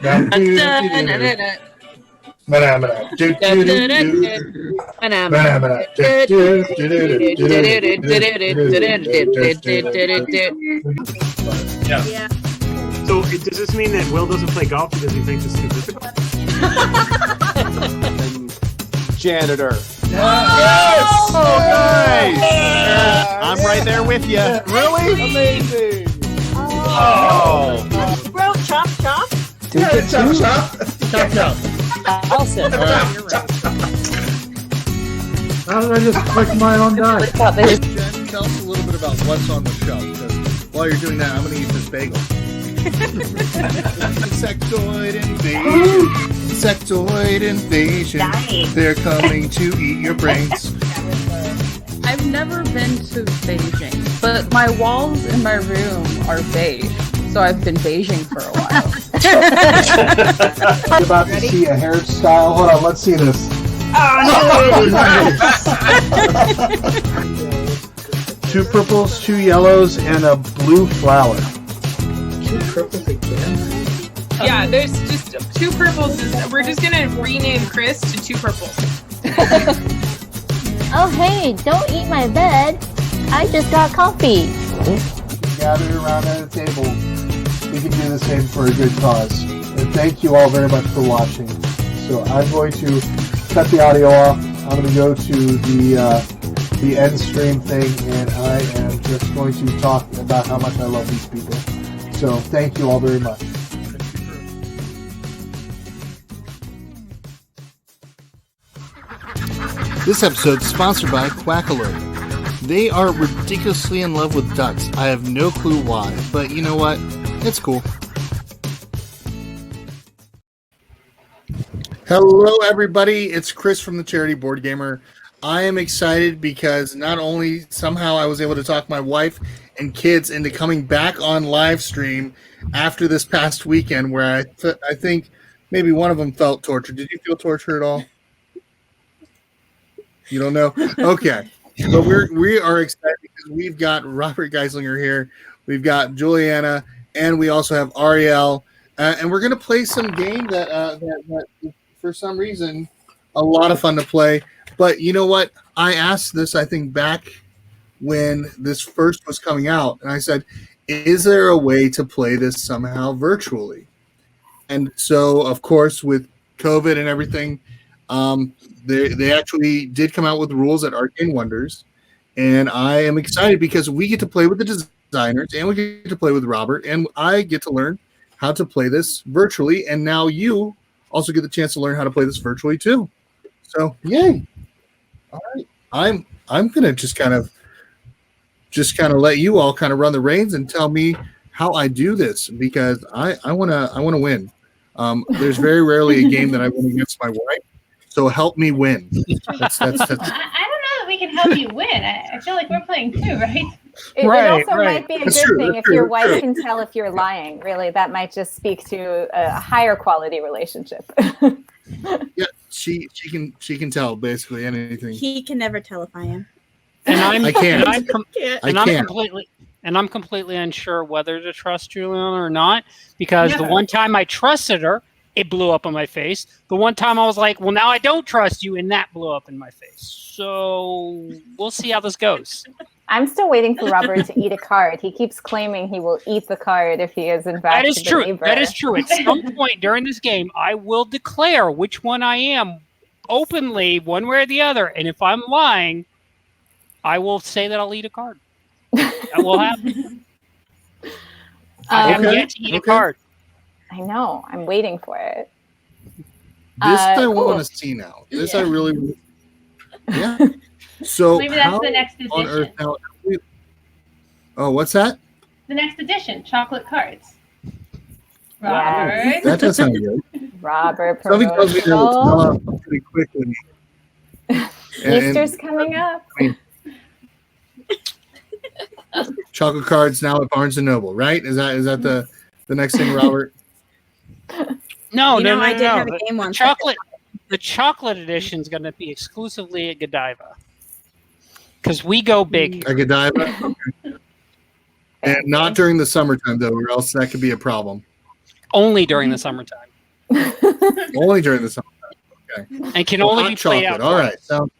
Yeah. So does this mean that Will doesn't play golf because he thinks it's too difficult? Janitor. Yes! Oh, nice! I'm right there with you. Really? Amazing. Oh. Bro, chop, chop. Yeah, chop, chop. Chop, chop. Awesome. How did I just click my own die? Jen, tell us a little bit about what's on the shelf. Because while you're doing that, I'm going to eat this bagel. Insectoid invasion. Insectoid invasion. Nice. They're coming to eat your brains. I've never been to Beijing, but my walls in my room are beige, so I've been beiging for a while. I'm about to see a hairstyle. Hold on, let's see this. Oh, no. 2 purples, 2 yellows, and a blue flower. 2 purples again? Yeah, there's just 2 purples. We're just gonna rename Chris to 2 purples. Oh hey, don't eat my bed. I just got coffee. Gather around at a table. We can do the same for a good cause. And thank you all very much for watching. So I'm going to cut the audio off. I'm going to go to the end stream thing, and I am just going to talk about how much I love these people. So thank you all very much. This episode is sponsored by Quackalert. They are ridiculously in love with ducks. I have no clue why, but you know what? It's cool. Hello, everybody. It's Chris from the Charity Board Gamer. I am excited because not only somehow I was able to talk my wife and kids into coming back on live stream after this past weekend where I think maybe one of them felt tortured. Did you feel tortured at all? You don't know? Okay. But we are excited because we've got Robert Geislinger here. We've got Juliana, and we also have Ariel. And we're going to play some game that for some reason, a lot of fun to play. But you know what? I asked this, I think, back when this first was coming out. And I said, is there a way to play this somehow virtually? And so, of course, with COVID and everything, they actually did come out with rules at Arcane Wonders, and I am excited because we get to play with the designers, and we get to play with Robert, and I get to learn how to play this virtually, and now you also get the chance to learn how to play this virtually too. So, yay! All right, I'm gonna just kind of let you all kind of run the reins and tell me how I do this because I wanna win. There's very rarely a game that I win against my wife. So help me win. That's. I don't know that we can help you win. I feel like we're playing too, right? It also might be a good thing if your wife can tell if you're lying. Really, that might just speak to a higher quality relationship. Yeah, she can tell basically anything. He can never tell if I am. And I can't. I'm completely unsure whether to trust Juliana or not because the one time I trusted her, it blew up in my face. The one time I was like, well, now I don't trust you, and that blew up in my face. So we'll see how this goes. I'm still waiting for Robert to eat a card. He keeps claiming he will eat the card if he is in fact That is the true. neighbor. That is true. At some point during this game, I will declare which one I am openly, one way or the other. And if I'm lying, I will say that I'll eat a card. That will happen. I have yet to eat a card. I know. I'm waiting for it. This I want to see now. This I really. Yeah. So maybe that's the next edition. On Earth now? Oh, what's that? The next edition, chocolate cards. Yes. Robert. That does sound good. Robert, Something tells me that it'll sell out pretty quickly. Easter's coming up. Chocolate cards now at Barnes & Noble, right? Is that the next thing, Robert? No. I did have a game once. The chocolate edition is going to be exclusively at Godiva because we go big. At Godiva, and not during the summertime though, or else that could be a problem. Only during the summertime. Only during the summer. Okay. And can only be played out. All right. Sounds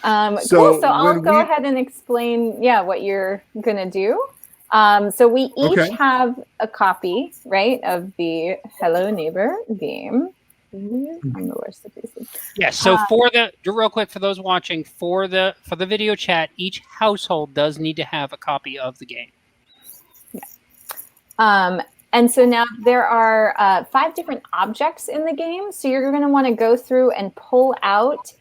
Cool. So I'll go ahead and explain, what you're gonna do. So we each have a copy, right, of the Hello Neighbor game. I'm the worst at these things. Yeah. So real quick for those watching, for the video chat, each household does need to have a copy of the game. Yeah. And so now there are 5 different objects in the game. So you're going to want to go through and pull out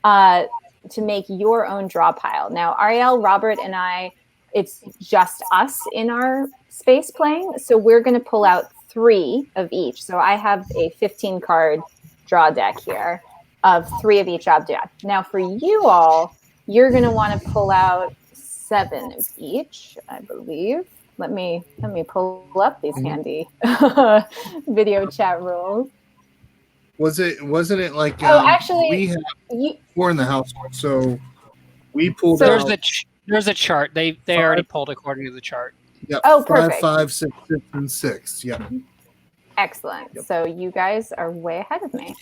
to make your own draw pile. Now, Ariel, Robert, and I, it's just us in our space playing. So we're going to pull out 3 of each. So I have a 15-card draw deck here of 3 of each object. Now for you all, you're going to want to pull out 7 of each, I believe. Let me pull up these handy video chat rules. Wasn't it like actually we have 4 in the household, so we pulled out. There's a chart. They already pulled according to the chart. Yep. Oh, 5, perfect. 5, 6, 6, and 6. Yep. Excellent. Yep. So you guys are way ahead of me.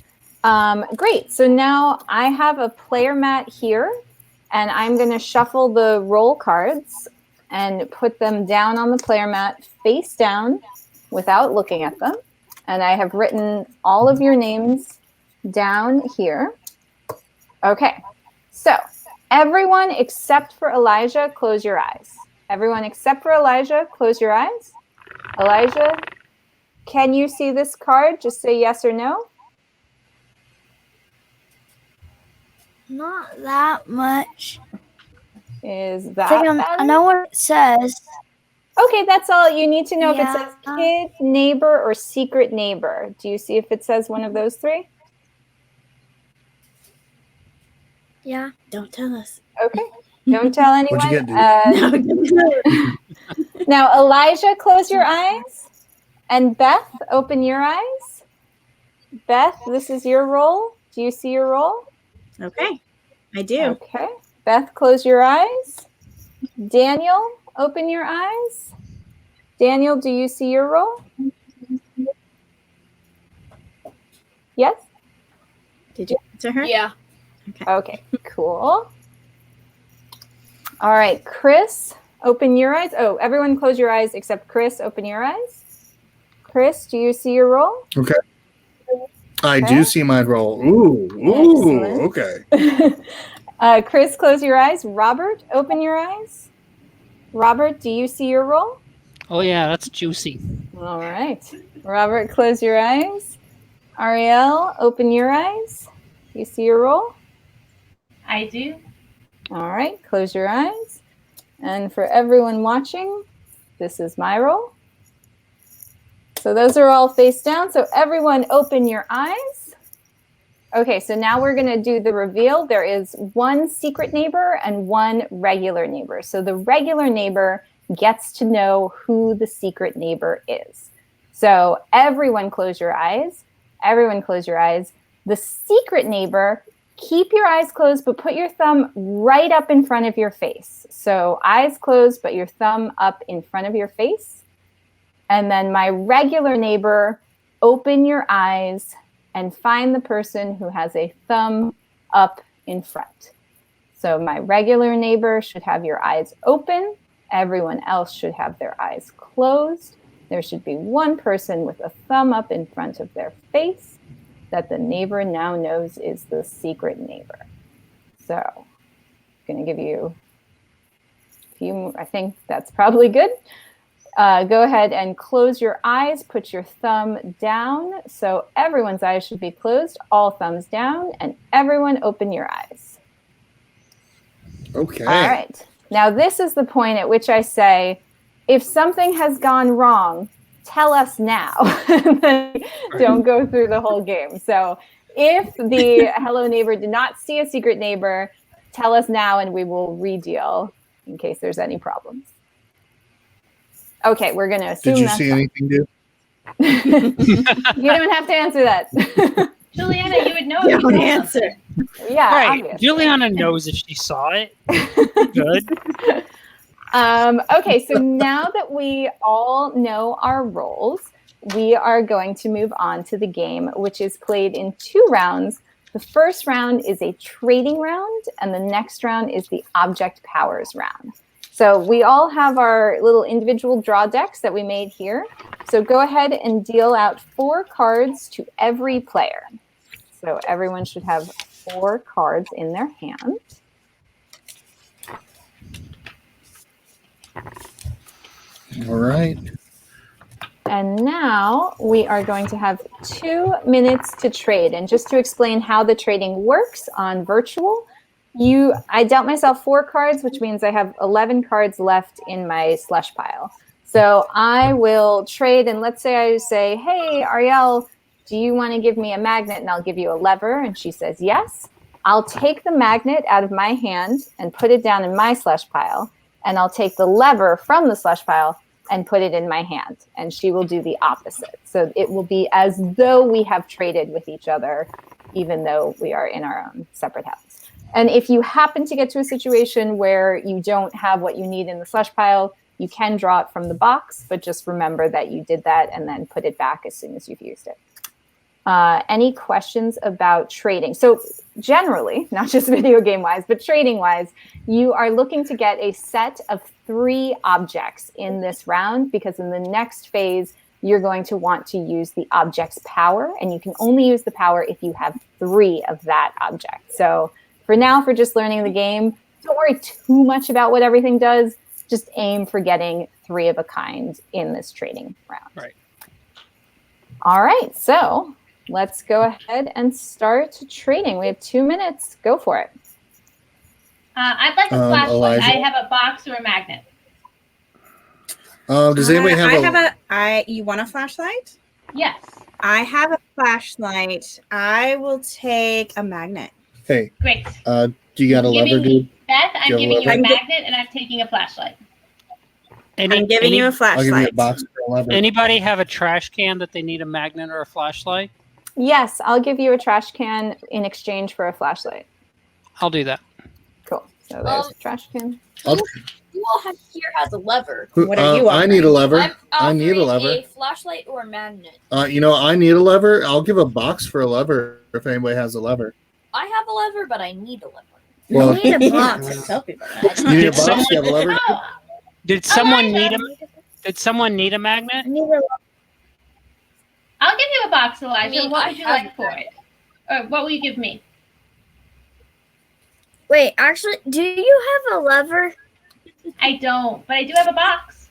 Great. So now I have a player mat here, and I'm going to shuffle the roll cards and put them down on the player mat face down without looking at them. And I have written all of your names down here. Okay. So everyone except for Elijah, close your eyes. Everyone except for Elijah, close your eyes. Elijah, can you see this card? Just say yes or no. Not that much. Is that I know what it says. Okay, that's all you need to know. If it says kid, neighbor, or secret neighbor. Do you see if it says one of those 3? Yeah, don't tell us. Okay, don't tell anyone. What'd you get, dude? Now, Elijah, close your eyes. And Beth, open your eyes. Beth, this is your roll. Do you see your roll? Okay, I do. Okay. Beth, close your eyes. Daniel, open your eyes. Daniel, do you see your roll? Yes? Did you answer her? Yeah. Okay, cool. All right, Chris, open your eyes. Oh, everyone close your eyes except Chris, open your eyes. Chris, do you see your roll? Okay. I do see my roll. Ooh, okay. Chris, close your eyes. Robert, open your eyes. Robert, do you see your roll? Oh, yeah, that's juicy. All right. Robert, close your eyes. Ariel, open your eyes. You see your roll? I do. All right, close your eyes. And for everyone watching, this is my roll. So those are all face down. So everyone open your eyes. Okay, so now we're going to do the reveal. There is 1 secret neighbor and 1 regular neighbor. So the regular neighbor gets to know who the secret neighbor is. So everyone close your eyes. Everyone close your eyes. The secret neighbor, keep your eyes closed, but put your thumb right up in front of your face. So eyes closed, but your thumb up in front of your face. And then my regular neighbor, open your eyes and find the person who has a thumb up in front. So my regular neighbor should have your eyes open. Everyone else should have their eyes closed. There should be 1 person with a thumb up in front of their face that the neighbor now knows is the secret neighbor. So I'm going to give you a few, I think that's probably good. Go ahead and close your eyes, put your thumb down. So everyone's eyes should be closed, all thumbs down, and everyone open your eyes. Okay. All right. Now this is the point at which I say, if something has gone wrong, tell us now. Don't go through the whole game. So if the Hello Neighbor did not see a secret neighbor, tell us now and we will redeal in case there's any problems. Okay, we're going to assume Did you that's see fine. anything, dude? You don't have to answer that. Juliana, you would know. Don't answer. Yeah, Right. obviously. Juliana knows if she saw it. Good. Okay, so now that we all know our roles, we are going to move on to the game, which is played in 2 rounds. The first round is a trading round, and the next round is the object powers round. So we all have our little individual draw decks that we made here. So go ahead and deal out 4 cards to every player. So everyone should have 4 cards in their hand. All right. And now we are going to have 2 minutes to trade. And just to explain how the trading works on virtual, I dealt myself 4 cards, which means I have 11 cards left in my slush pile. So I will trade, and let's say I say, hey, Ariel, do you want to give me a magnet? And I'll give you a lever. And she says, yes. I'll take the magnet out of my hand and put it down in my slush pile. And I'll take the lever from the slush pile and put it in my hand. And she will do the opposite. So it will be as though we have traded with each other, even though we are in our own separate houses. And if you happen to get to a situation where you don't have what you need in the slush pile, you can draw it from the box, but just remember that you did that and then put it back as soon as you've used it. Any questions about trading? So generally, not just video game wise, but trading wise, you are looking to get a set of 3 objects in this round, because in the next phase, you're going to want to use the object's power, and you can only use the power if you have 3 of that object. So for now, for just learning the game, don't worry too much about what everything does. Just aim for getting 3 of a kind in this trading round. Right. All right, so let's go ahead and start trading. We have 2 minutes. Go for it. I'd like a flashlight. Elijah? I have a box or a magnet. Does anybody have you want a flashlight? Yes. I have a flashlight. I will take a magnet. Hey, Great. do you got a lever, dude? Beth, I'm Do you have a giving you a lever? magnet, and I'm taking a flashlight. I'm giving you a I'll flashlight. give you a box for a lever. Anybody have a trash can that they need a magnet or a flashlight? Yes, I'll give you a trash can in exchange for a flashlight. I'll do that. Cool. So there's a trash can. Who all here has a lever? What are you I need a lever. I need a lever. A flashlight or a magnet? I need a lever. I'll give a box for a lever if anybody has a lever. I have a lever, but I need a lever. Well, You need a box. I tell people that. You need a box? You have a lever? Did someone need a? Did someone need a magnet? I'll give you a box, Elijah. I mean, what I would you have like for it? Or what will you give me? Wait, actually, do you have a lever? I don't, but I do have a box.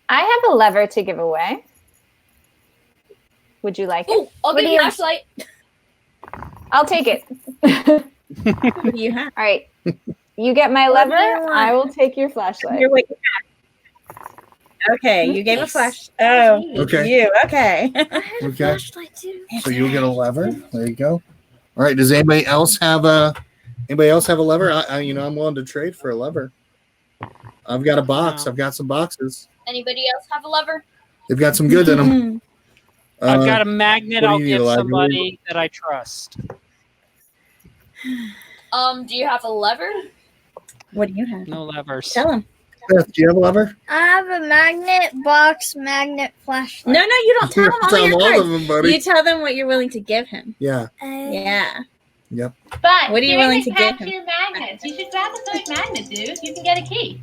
I have a lever to give away. Would you like it? Oh, I'll give you a flashlight. I'll take it. What do you have? All right. You get my What do lever. you want? I will take your flashlight. Here, what you have. Okay, you gave a flash. Oh, Okay. you. Okay. Okay. Flashlight too. So you'll get a lever. There you go. All right. Does anybody else have a lever? I'm willing to trade for a lever. I've got a box. No. I've got some boxes. Anybody else have a lever? They've got some good in them. I've got a magnet. what do I'll you need, give Elijah? somebody that I trust. Do you have a lever? What do you have? No levers. Tell him. Beth, do you have a lever? I have a magnet, box, magnet, flashlight. No, you don't tell him all Tell your them all cards. of them, buddy. You tell them what you're willing to give him. Yeah. Yeah. Yep. But What are you here willing they to give pack him? your magnets. You should grab a 3rd magnet, dude. You can get a key.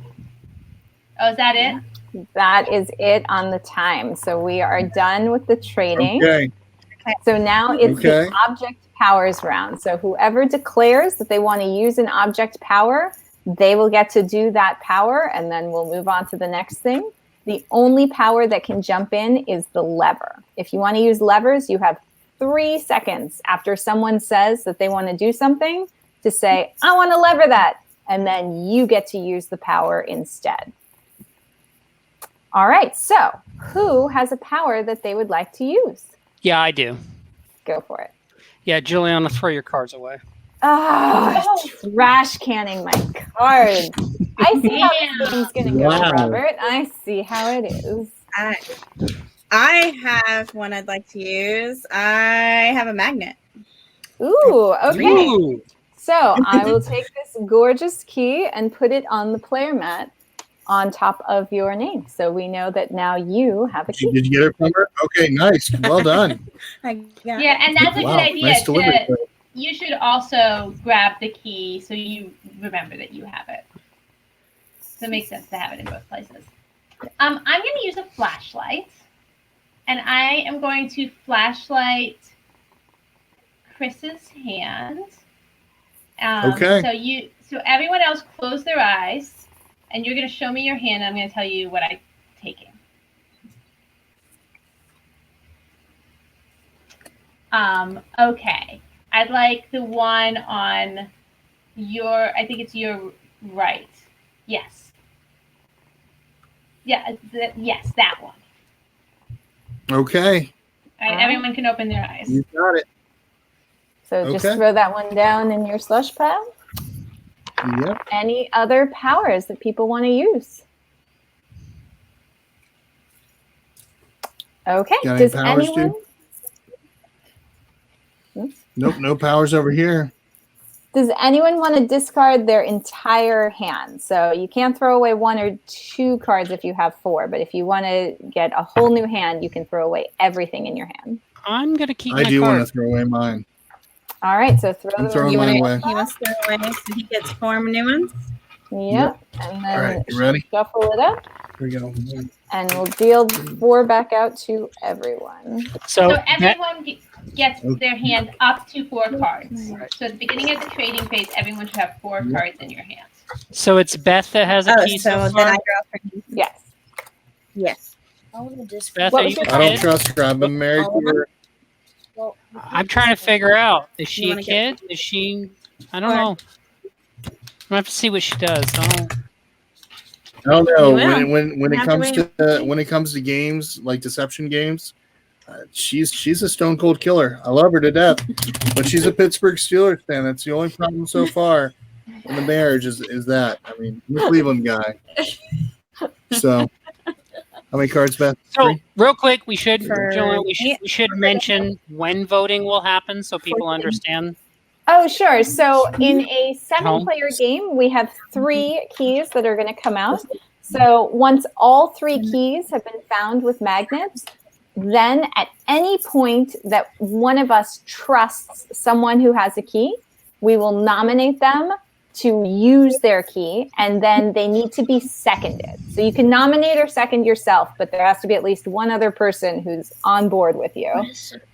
Oh, is that it? That is it on the time. So we are done with the trading. Okay. So now it's Okay. the object powers round. So whoever declares that they want to use an object power, they will get to do that power, and then we'll move on to the next thing. The only power that can jump in is the lever. If you want to use levers, you have 3 seconds after someone says that they want to do something to say, I want to lever that. And then you get to use the power instead. All right. So who has a power that they would like to use? Yeah, I do. Go for it. Yeah, Juliana, throw your cards away. Oh, trash canning my cards. I see how this game's going to go, Wow. Robert. I see how it is. I have one I'd like to use. I have a magnet. Ooh, okay. Ooh. So I will take this gorgeous key and put it on the player mat. on top of your name. So we know that now you have a key. Did you get it from her? Okay, nice. Well done. Yeah, and that's a Wow, good idea. nice delivery. You should also grab the key so you remember that you have it. So it makes sense to have it in both places. I'm going to use a flashlight, and I am going to flashlight Chris's hand. Okay. So everyone else close their eyes, and you're going to show me your hand. And I'm going to tell you what I'm taking. Okay. I'd like the one on I think it's your right. Yes. Yeah, yes, that one. Okay. All right, everyone can open their eyes. You got it. So just throw that one down in your slush pile. Yep. Any other powers that people want to use? Okay. Got any Does powers, anyone? Nope, no powers over here. Does anyone want to discard their entire hand? So you can't throw away 1 or 2 cards if you have 4, but if you want to get a whole new hand, you can throw away everything in your hand. I'm going to keep I my do card. want to throw away mine. All right, so throw I'm them throwing mine away. He wants to throw away so he gets 4 new ones? Yep. And then All right, you ready? shuffle it up. Here we go. And we'll deal 4 back out to everyone. So everyone gets their hand up to 4 cards. So at the beginning of the trading phase, everyone should have 4 cards in your hands. So it's Beth that has a key so then far? I draw for him. Yes. Yes. Beth, are you I don't kid? trust her. I've been married to her. I'm trying to figure out. Is she a wanna kid? Is she? I don't know. I'm gonna have to see what she does. I don't know. You will. When You it have to comes to games like deception games, she's a stone cold killer. I love her to death, but she's a Pittsburgh Steelers fan. That's the only problem so far in the marriage is that. I mean, I'm a Cleveland guy. So, how many cards, Beth? So 3? real quick, we should mention when voting will happen so people understand. Oh, sure. So in a 7-player game, we have 3 keys that are going to come out. So once all 3 keys have been found with magnets, then at any point that one of us trusts someone who has a key, we will nominate them to use their key, and then they need to be seconded. So you can nominate or second yourself, but there has to be at least one other person who's on board with you.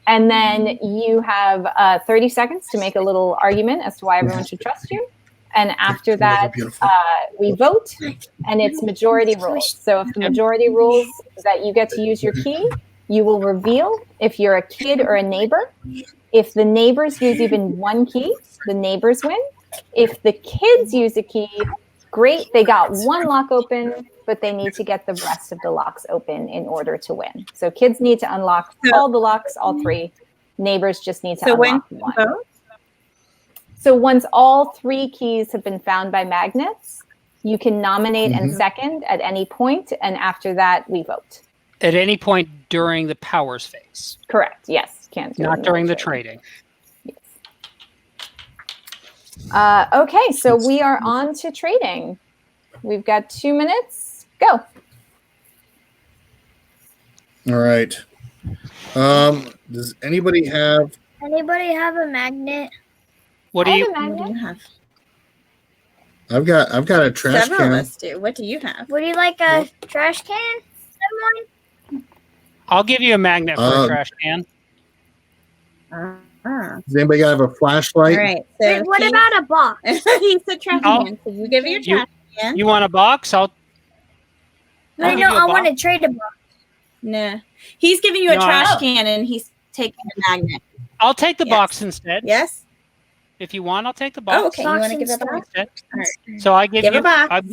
And then you have 30 seconds to make a little argument as to why everyone should trust you. And after that, we vote, and it's majority rules. So if the majority rules that you get to use your key, you will reveal if you're a kid or a neighbor. If the neighbors use even 1 key, the neighbors win. If the kids use a key, great, they got 1 lock open, but they need to get the rest of the locks open in order to win. So kids need to unlock all the locks, all 3. Neighbors just need to unlock 1. So once all 3 keys have been found by magnets, you can nominate and second at any point, and after that, we vote. At any point during the powers phase. Correct, yes. Can't do it Not in during the trading. trading. Okay, so we are on to trading. We've got 2 minutes. Go. All right. Does anybody have? Anybody have a magnet? What do you? have? I've got a trash Several can. of us do. What do you have? Would you like a trash can? Someone? I'll give you a magnet for a trash can. Does anybody have a flashlight? All right. So Wait, what about a box? He's a trash can. So you give your trash can. You want a box? No, I want to trade a box. No. He's giving you a trash can and he's taking a magnet. I'll take the box instead. Yes? If you want, I'll take the box. Oh, okay. You want to give a box? Instead. All right. So I give you a box.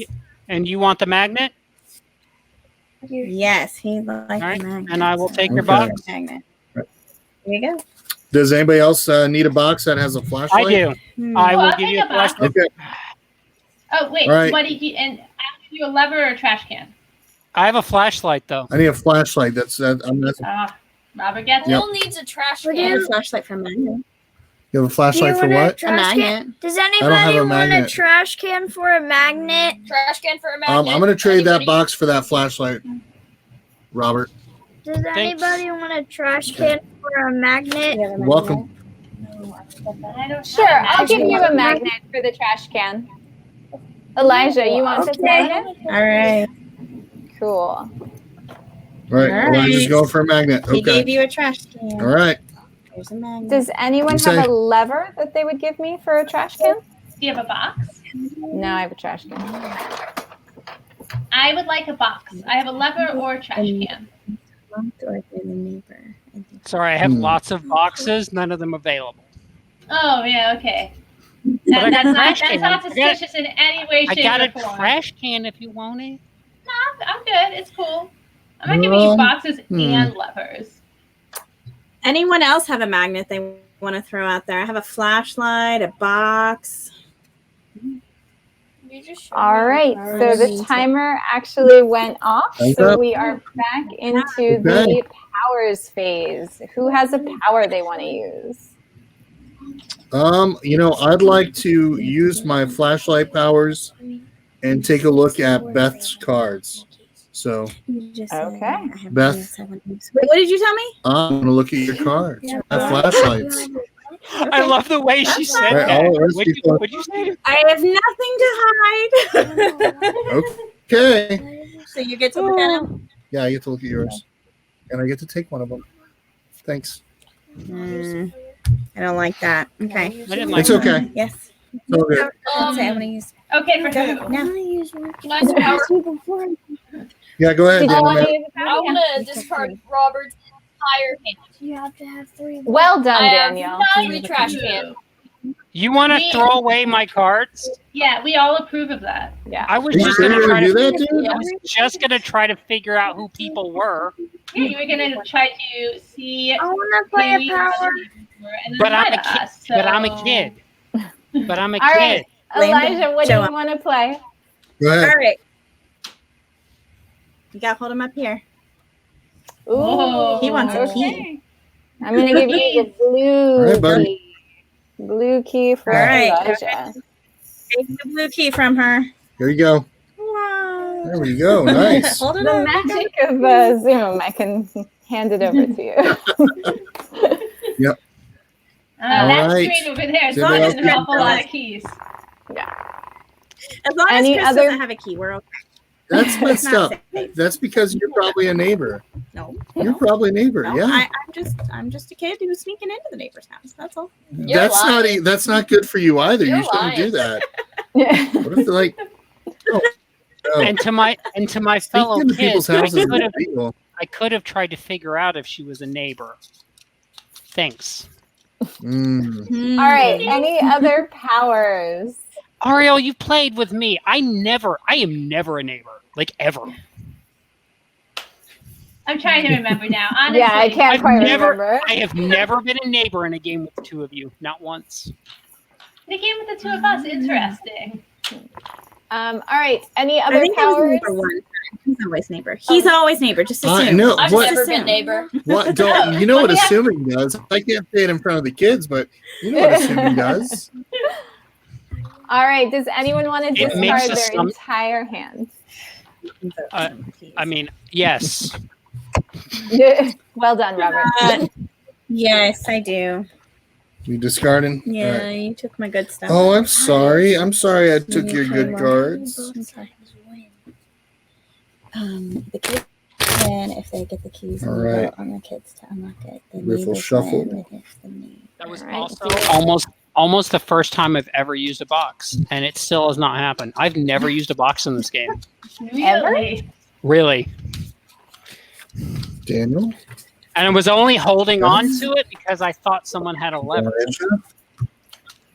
And you want the magnet? Yes, he likes All right. the magnet. And I will take your Okay. box. Magnet. Here you go. Does anybody else need a box that has a flashlight? I do. I will give you a box. flashlight. Okay. Oh, wait. All right. What did you? And I'll give you a lever or a trash can. I have a flashlight though. I need a flashlight. That's Robert gets Yep. Who needs a trash We can? have a flashlight for magnet. You have a flashlight for what? Does I don't have anybody a want a magnet. trash can for a magnet? Trash can for a magnet. I'm gonna trade that Anybody? box for that flashlight, Robert. Does anybody want a trash can for a magnet? You're welcome. Sure, I'll give you a magnet for the trash can. Elijah, you want this magnet? All right. Cool. All right, All Elijah's right. going for a magnet. He gave Okay. you a trash can. All right. Here's a magnet. Does anyone You say- have a lever that they would give me for a trash can? Do you have a box? No, I have a trash can. I would like a box. I have a lever or a trash can. Sorry, I have lots of boxes, none of them available. Oh, yeah, okay. But I got That's a not, trash that's can. not suspicious in any way, I shape, got or a form. trash can if you want it. No, I'm good. It's cool. I'm not giving you boxes and levers. Anyone else have a magnet they want to throw out there? I have a flashlight, a box. All right, so the timer actually went off, so we are back into the powers phase. Who has a power they want to use? I'd like to use my flashlight powers and take a look at Beth's cards. So, Okay. Beth, Wait, what did you tell me? I'm gonna look at your cards. My flashlights. I love the way she said All right, that. all right, What'd you say? I have nothing to hide. Okay. So you get to look at them? Yeah, I get to look at yours, and I get to take one of them. Thanks. I don't like that. Okay. It's okay. Yes. It's all good. Let's say I'm gonna use. Okay, for who? Can I use power? Yeah, go ahead. Did you want to Daniel. use a I power? want to discard Robert's entire hand. You have to have 3. Well done, I have Danielle. 3 trash cans. You want to throw away my cards? Yeah, we all approve of that. Yeah. I was Are you just sure gonna you're try gonna to. do that, dude? I was just gonna try to figure out who people were. Yeah, you were gonna try to see. I want to play a power. But I'm a kid. But I'm a kid. But I'm a All kid. right, Elijah, what do Show you up. want to play? Go ahead. All right. You got hold him up here. Ooh, He wants a okay. key. I'm gonna give you the blue All right, buddy. key. Blue key for All right. Elijah. Take the blue key from her. Here you go. Wow. There we go. Nice. Hold it The up. magic of Zoom. I can hand it over to you. Yep. That All right. screen over there is Does anybody an else awful lot of keys. As long Any as Chris other- doesn't have a key, we're okay. That's messed Not up. safe. That's because you're probably a neighbor. No. You're probably a neighbor. No, Yeah. I'm just a kid who's sneaking into the neighbor's house. That's all. You're That's not. lying. That's not good for you either. You're You shouldn't lying. do that. What if they're like? Oh, no. And to my fellow Sneaking into people's kids, I houses is could have illegal. tried to figure out if she was a neighbor. Thanks. Mm. All right. Any other powers? Ariel, you played with me. I am never a neighbor. Like ever. I'm trying to remember now. Honestly, Yeah, I can't quite remember. I have never been a neighbor in a game with the two of you. Not once. The game with the two of us, interesting. All right. Any I other think I was powers? neighbor one time. He's always neighbor. He's always neighbor. Just assume. No, I've what? never Assume. been neighbor. What? Don't you know what assuming does? I can't say it in front of the kids, but you know what assuming does. All right. Does anyone want to It makes discard their assumptions. entire hand? I mean, yes. Well done, Robert. Yes, I do. You discarding? Yeah, All right. you took my good stuff. Oh, I'm sorry. I'm sorry. I took You your play good more. cards. The kids win if they get the keys All and right. vote on the kids to unlock it. The Riffle neighbors shuffle. win if the neighbor- That was All right. also almost the first time I've ever used a box, and it still has not happened. I've never used a box in this game. Really? Really. Daniel. And I was only holding on to it because I thought someone had a lever.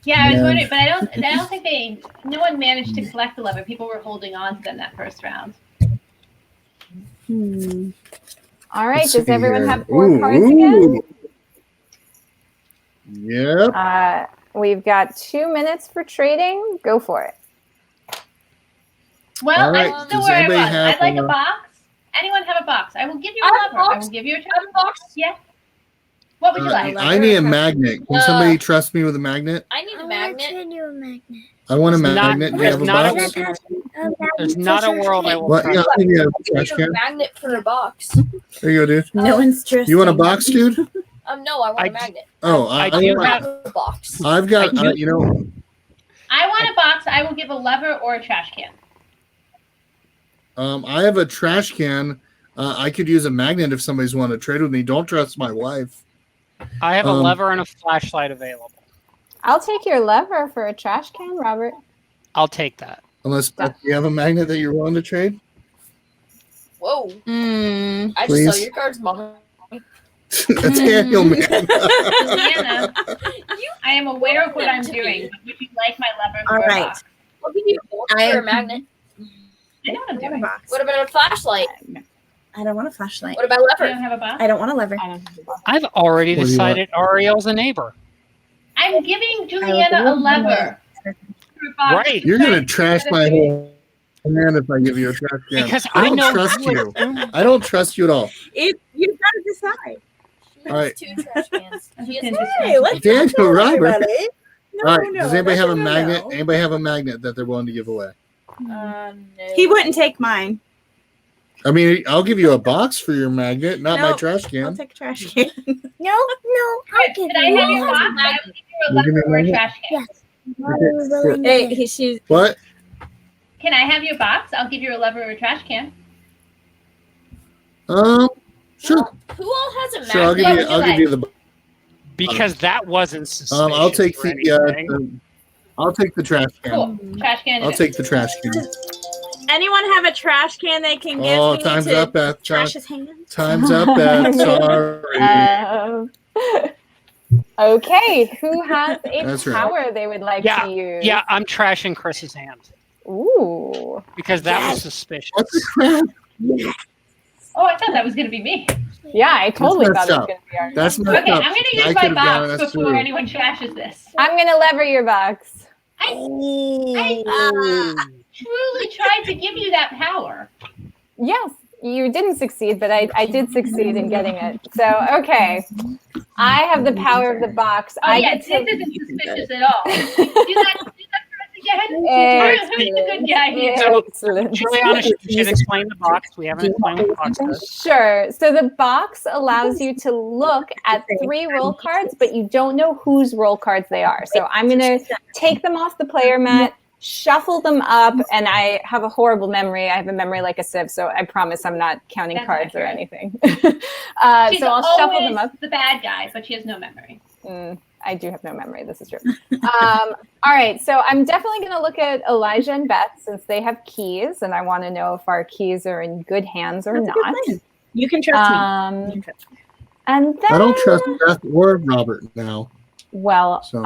Yeah, I was Yeah. wondering, but I don't think no one managed to collect the lever. People were holding on to them that first round. All right. Let's Does see everyone here. have 4 Ooh, cards again? ooh. Yep. We've got 2 minutes for trading. Go for it. Well, All right, I'm still does where I anybody was. have I'd like a a- box. Anyone have a box? I will give you I a have a lever. I box. will give you a I have a box. Yeah. What would you like? I need a magnet. Can somebody trust me with a magnet? I need a I magnet. trade you a magnet. I want a It's not- magnet. Do you have a not a- box? There's not a world I will What? trust. Yeah, I'll give you a I trash need a can. magnet for a box. There you go, dude. No one's trusting. You want a box, dude? No, I want I- a magnet. Oh, I I do want- have- A box. I've got, I do- you know, I want a box. I will give a lever or a trash can. I have a trash can. I could use a magnet if somebody's want to trade with me. Don't trust my wife. I have a lever and a flashlight available. I'll take your lever for a trash can, Robert. I'll take that. Unless you have a magnet that you're willing to trade. Whoa. Mm. I just Please. saw your cards, Mama. That's Daniel, man. Juliana, I am aware of what I'm doing, but would you like my lever for All a right. box? I'll give you a box I for a am- magnet. I know what I'm I want a doing. box. What about a flashlight? I don't want a flashlight. What about You lever? don't have a box? I don't want a lever. I've already What do you want? decided Ariel's a neighbor. I'm giving Juliana a lever. For a box. Right. You're gonna trash my whole hand if I give you a trash can. Because I I don't know trust you you. would- I don't trust you at all. You've got to decide. She All right. has 2 trash cans. She has Hey, let's Daniel, not know, Robert. everybody. No, All right. no, Does anybody let have a them magnet? know. Anybody have a magnet that they're willing to give away? No. He wouldn't take mine. I mean, I'll give you a box for your magnet, not my Nope. trash I'll can. take a trash can. No, I'll give Can I have you your one. box? I will give you a You give me lever or a one? trash can. Yes. What are we willing to Hey, do? she's What? Can I have your box? I'll give you a lever or a trash can. Sure. Who all has a magnet? Sure, I'll give What you. would you I'll give you the. Because that wasn't suspicious. I'll take or anything. I'll take the trash can. Cool. Trash can. it I'll is. take the trash can. anyone have a trash can they can give Oh, me time's to up, Beth. trash his hands? Time's up, Beth. Sorry. Okay, who has a That's right. power they would like Yeah, to use? yeah, I'm trashing Chris's hand Ooh. because that was suspicious. What the crap? Oh, I thought that was going to be me. Yeah, I totally messed thought it was up. going to be our That's Okay, messed I'm up. going to I use my could've gotten box us before through. anyone trashes this. I'm going to lever your box. I truly tried to give you that power. Yes, you didn't succeed, but I did succeed in getting it. So, okay. I have the power of the box. Oh, I yeah, get this to... isn't suspicious at all. Do that first again. Who's the good guy here? Excellent. Juliana should explain the box. We haven't explained what the box is. Sure. So the box allows you to look at 3 roll cards, but you don't know whose roll cards they are. So I'm going to take them off the player mat, shuffle them up, and I have a horrible memory. I have a memory like a sieve, so I promise I'm not counting That's cards or accurate. anything. She's so I'll shuffle them always up. the bad guy, but she has no memory. I do have no memory. This is true. All right. So I'm definitely going to look at Elijah and Beth since they have keys, and I want to know if our keys are in good hands or That's a good not. plan. You can trust me. And then, I don't trust Beth or Robert now. well, So.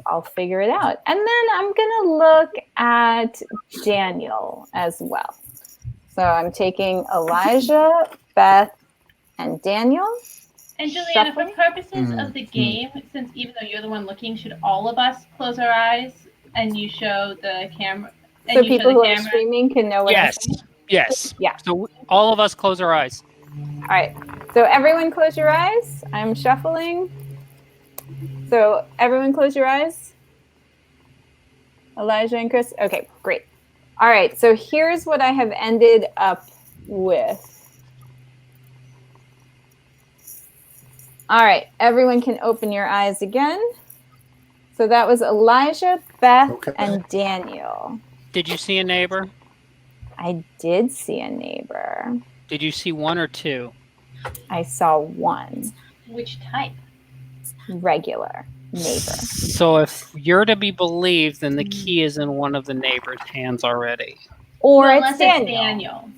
I'll figure it out. And then I'm going to look at Daniel as well. So I'm taking Elijah, Beth, and Daniel. And Juliana, for Shuffling? purposes of the game, since even though you're the one looking, should all of us close our eyes and you show the camera? So people who are streaming can know what Yes. I'm saying? Yes. Yeah. So all of us close our eyes. All right. So everyone close your eyes. I'm shuffling. So everyone close your eyes. Elijah and Chris. Okay, great. All right. So here's what I have ended up with. All right. Everyone can open your eyes again. So that was Elijah, Beth, and Daniel. Did you see a neighbor? I did see a neighbor. Did you see 1 or 2? I saw 1 Which type? regular neighbor. So if you're to be believed, then the key is in one of the neighbor's hands already. Or Well, it's unless Daniel.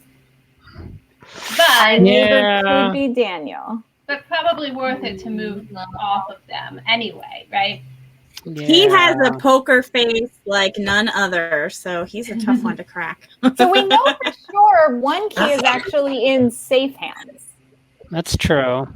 But, Neighbor could be Daniel. but probably worth it to move off of them anyway, right? He has a poker face like none other, so he's a tough one to crack. So we know for sure 1 key is actually in safe hands. That's true.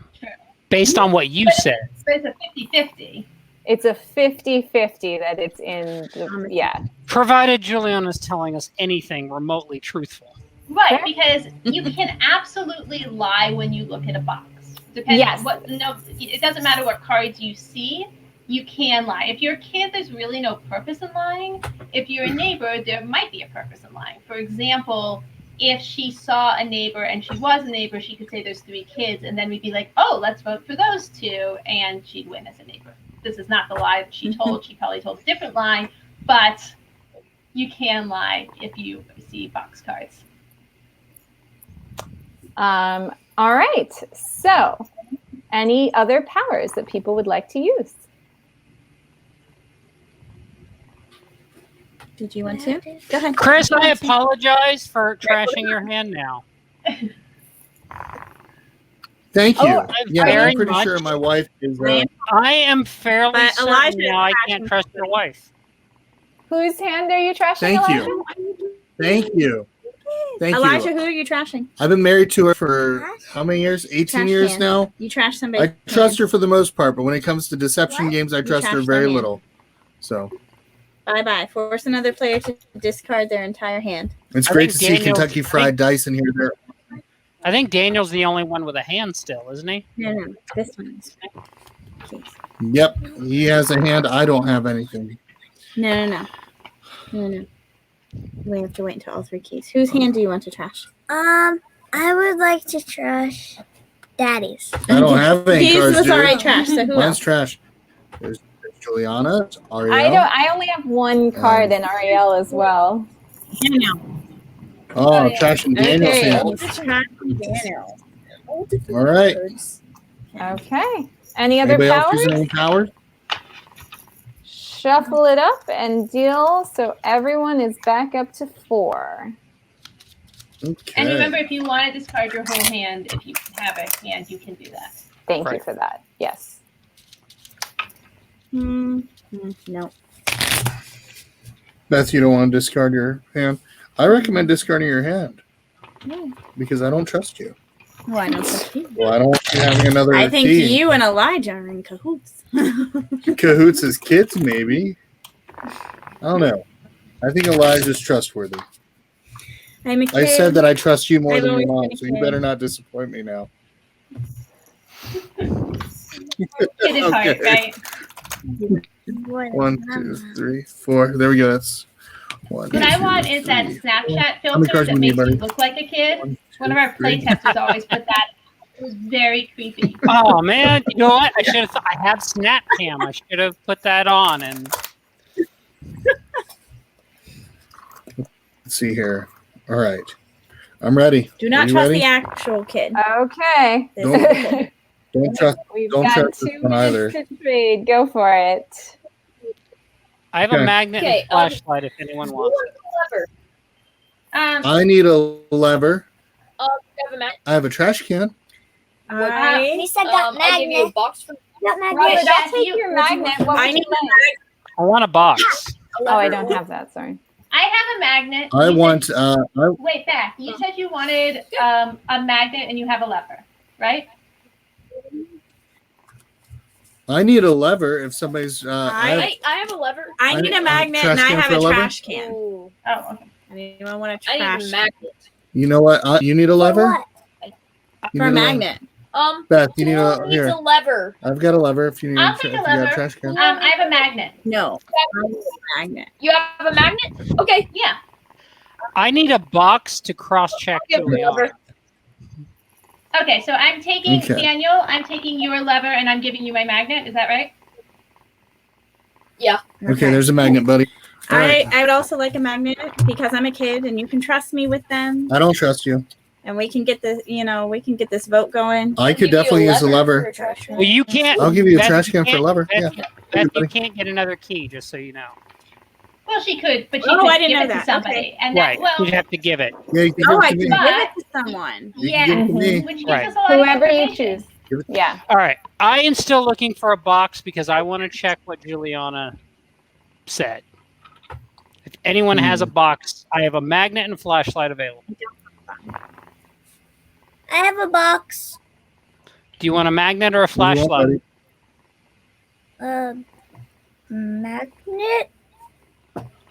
Based on what you said. So it's a 50-50. It's a 50-50 that it's in the, yeah. Provided Juliana's telling us anything remotely truthful. Right, because you can absolutely lie when you look at a box, Depending Yes. on what, no, it doesn't matter what cards you see, you can lie. If you're a kid, there's really no purpose in lying. If you're a neighbor, there might be a purpose in lying. For example, if she saw a neighbor and she was a neighbor, she could say there's 3 kids, and then we'd be like, oh, let's vote for those 2, and she'd win as a neighbor. This is not the lie that she told. She probably told a different lie, but you can lie if you see box cards. All right. So, any other powers that people would like to use? Did you want to? Go ahead. Chris, I apologize for trashing your hand now. Thank you. Oh, yeah, very I'm pretty much. sure my wife is. I am fairly But certain Elijah now I is can't trashing trust your wife. Whose hand are you trashing, Thank Elijah? you. Thank you. Thank Elijah, you. who are you trashing? I've been married to her for how many years? 18 Trash years can. now. You trash somebody. I trust her for the most part, but when it comes to deception games, I You trust her trash very their hand. little. So Bye-bye. Force another player to discard their entire hand. it's I great think to see Daniel- Kentucky Fried Dice in here. There. I think Daniel's the only one with a hand still, isn't he? No. This one is. Please. Yep, he has a hand. I don't have anything. No. We have to wait until all 3 keys. Whose hand do you want to trash? I would like to trash Daddy's. I don't have any His cards, was dude. already trash. So who Mine's else? trash. There's Juliana, Ariel. I only have 1 card in Ariel as well. Oh, trash and Daniel's Okay. hand. Trash Daniel. All right. Okay. Any other Anybody else powers? using any powers? Shuffle it up and deal so everyone is back up to 4. Okay. And remember, if you want to discard your whole hand, if you have a hand, you can do that. Thank you Right. for that. Yes. No. Beth, you don't want to discard your hand? I recommend discarding your hand No. because I don't trust you. Well, I don't trust you. Well, I don't want you having another I think key. you and Elijah are in cahoots. Cahoots as kids, maybe. I don't know. I think Elijah's trustworthy. I'm a kid. I said that I trust you more I've than your always mom, been a so you kid. better not disappoint me now. Kid is hard, Okay. right? 1, 2, 3, 4. There we go. That's 1. What I 2, want is that 3. Snapchat How many filter cards that do you need, makes you buddy? look like a kid. 1, 2, One of our 3. play testers always put that. It was very creepy. Oh man, you know what? I should have. I have Snap Cam. I should have put that on. And Let's see here. All right. I'm ready. Do Are not you trust ready? the actual kid. Okay. This is the kid. Don't trust. We've Don't got trust 2 this one minutes either. to trade. Go for it. I have a Okay. magnet Okay, and flashlight if anyone wants it. Lever. I need a lever. You have a magnet. I have a trash can. He said that I give you a magnet. box for That magnet. Robert, Yeah, I'll take your magnet. What I would need you like? I want a box. a Oh, I lever. don't have that. Sorry. I have a magnet. I You want. Said, wait, Beth. You said you wanted a magnet and you have a lever, right? I need a lever if somebody's. I have a lever. I need a magnet trash and I can have for a a lever? trash can. Ooh. Oh, okay. Anyone want a I trash need a magnet. You know what? You need a lever. What? You for a need lever? magnet? Beth, you need Who a needs here. a lever? I've got a lever. If you need, I'll if take you a got a lever. trash can. I have a magnet. No. I need a magnet. You have a magnet? Okay. Yeah. I need a box to cross-check I'll give you a Juliana. lever. Okay, so I'm taking Okay. Daniel. I'm taking your lever and I'm giving you my magnet. Is that right? Yeah. Okay, there's a magnet, buddy. All right. I would also like a magnet because I'm a kid and you can trust me with them I don't trust you. and we can get this vote going. I I'll could give you a definitely use a for lever. a trash can. Well, you can't. I'll give you a Beth, trash can for a can't- lever. Beth, Yeah. Beth, you buddy. can't get another key, just so you know. Well, she could, but she Oh, could I didn't give know it to that. somebody. Okay. And that, Right. well, You'd have to give it. Yeah, you can Oh, give I it can to give me. it to someone. You yeah, can give it to me. which gives Right. us a lot of Whoever you information. choose. Yeah. All right. I am still looking for a box because I want to check what Juliana said. If anyone has a box, I have a magnet and a flashlight available. I have a box. Do you want a magnet or a What do you want, flashlight? buddy? Magnet.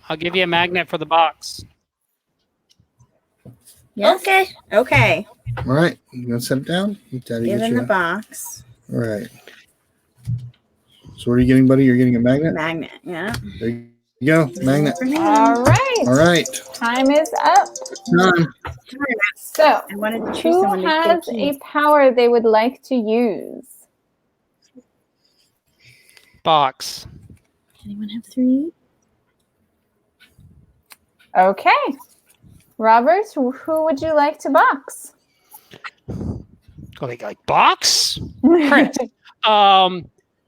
I'll give you a magnet for the box. Yes? Okay. Okay. All right. You gonna set it down? Daddy Give get in you the box. All right. So what are you getting, buddy? You're getting a magnet? Magnet, yeah. There you go. Magnet. All right. All right. Time is up. Time. So, I wanted to choose who someone to has take a power they would like to use? Box. Anyone have 3? Okay. Robert, who would you like to box? Oh, they like box? Chris.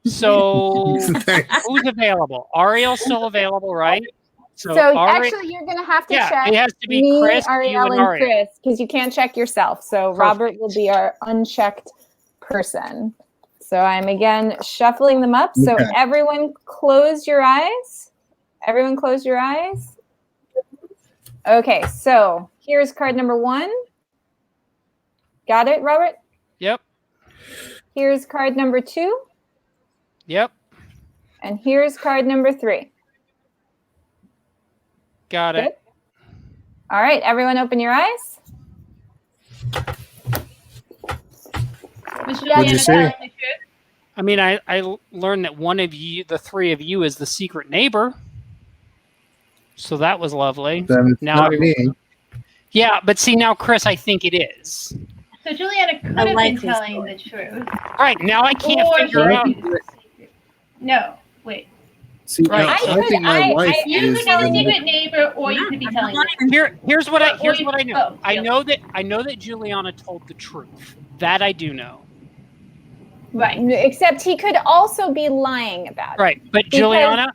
So who's available? Ariel's still available, right? So actually, you're going to have to check it has to be me, Chris, you, Ariel, and and Ariel. Chris, because you can't check yourself. So Robert will be our unchecked person. So I'm again shuffling them up. So Okay. everyone close your eyes. Everyone close your eyes. Okay, so here's card number 1. Got it, Robert? Yep. Here's card number 2. Yep. And here's card number 3. Got it. All right, everyone open your eyes. What'd you say? I mean, I learned that one of you, the 3 of you, is the secret neighbor. So that was lovely. Then it's Now not me. Yeah, but see now, Chris, I think it is. So Juliana could I have like been this telling the truth. Right now, I can't Or figure she out. could be the secret. No, wait. See, Right. now, I think my wife You is. could be the secret neighbor, or you could be telling the truth. Here's what I Or know. oh, I yeah. know that Juliana told the truth. That I do know. Right. Except he could also be lying about it. Right, but Because- Juliana,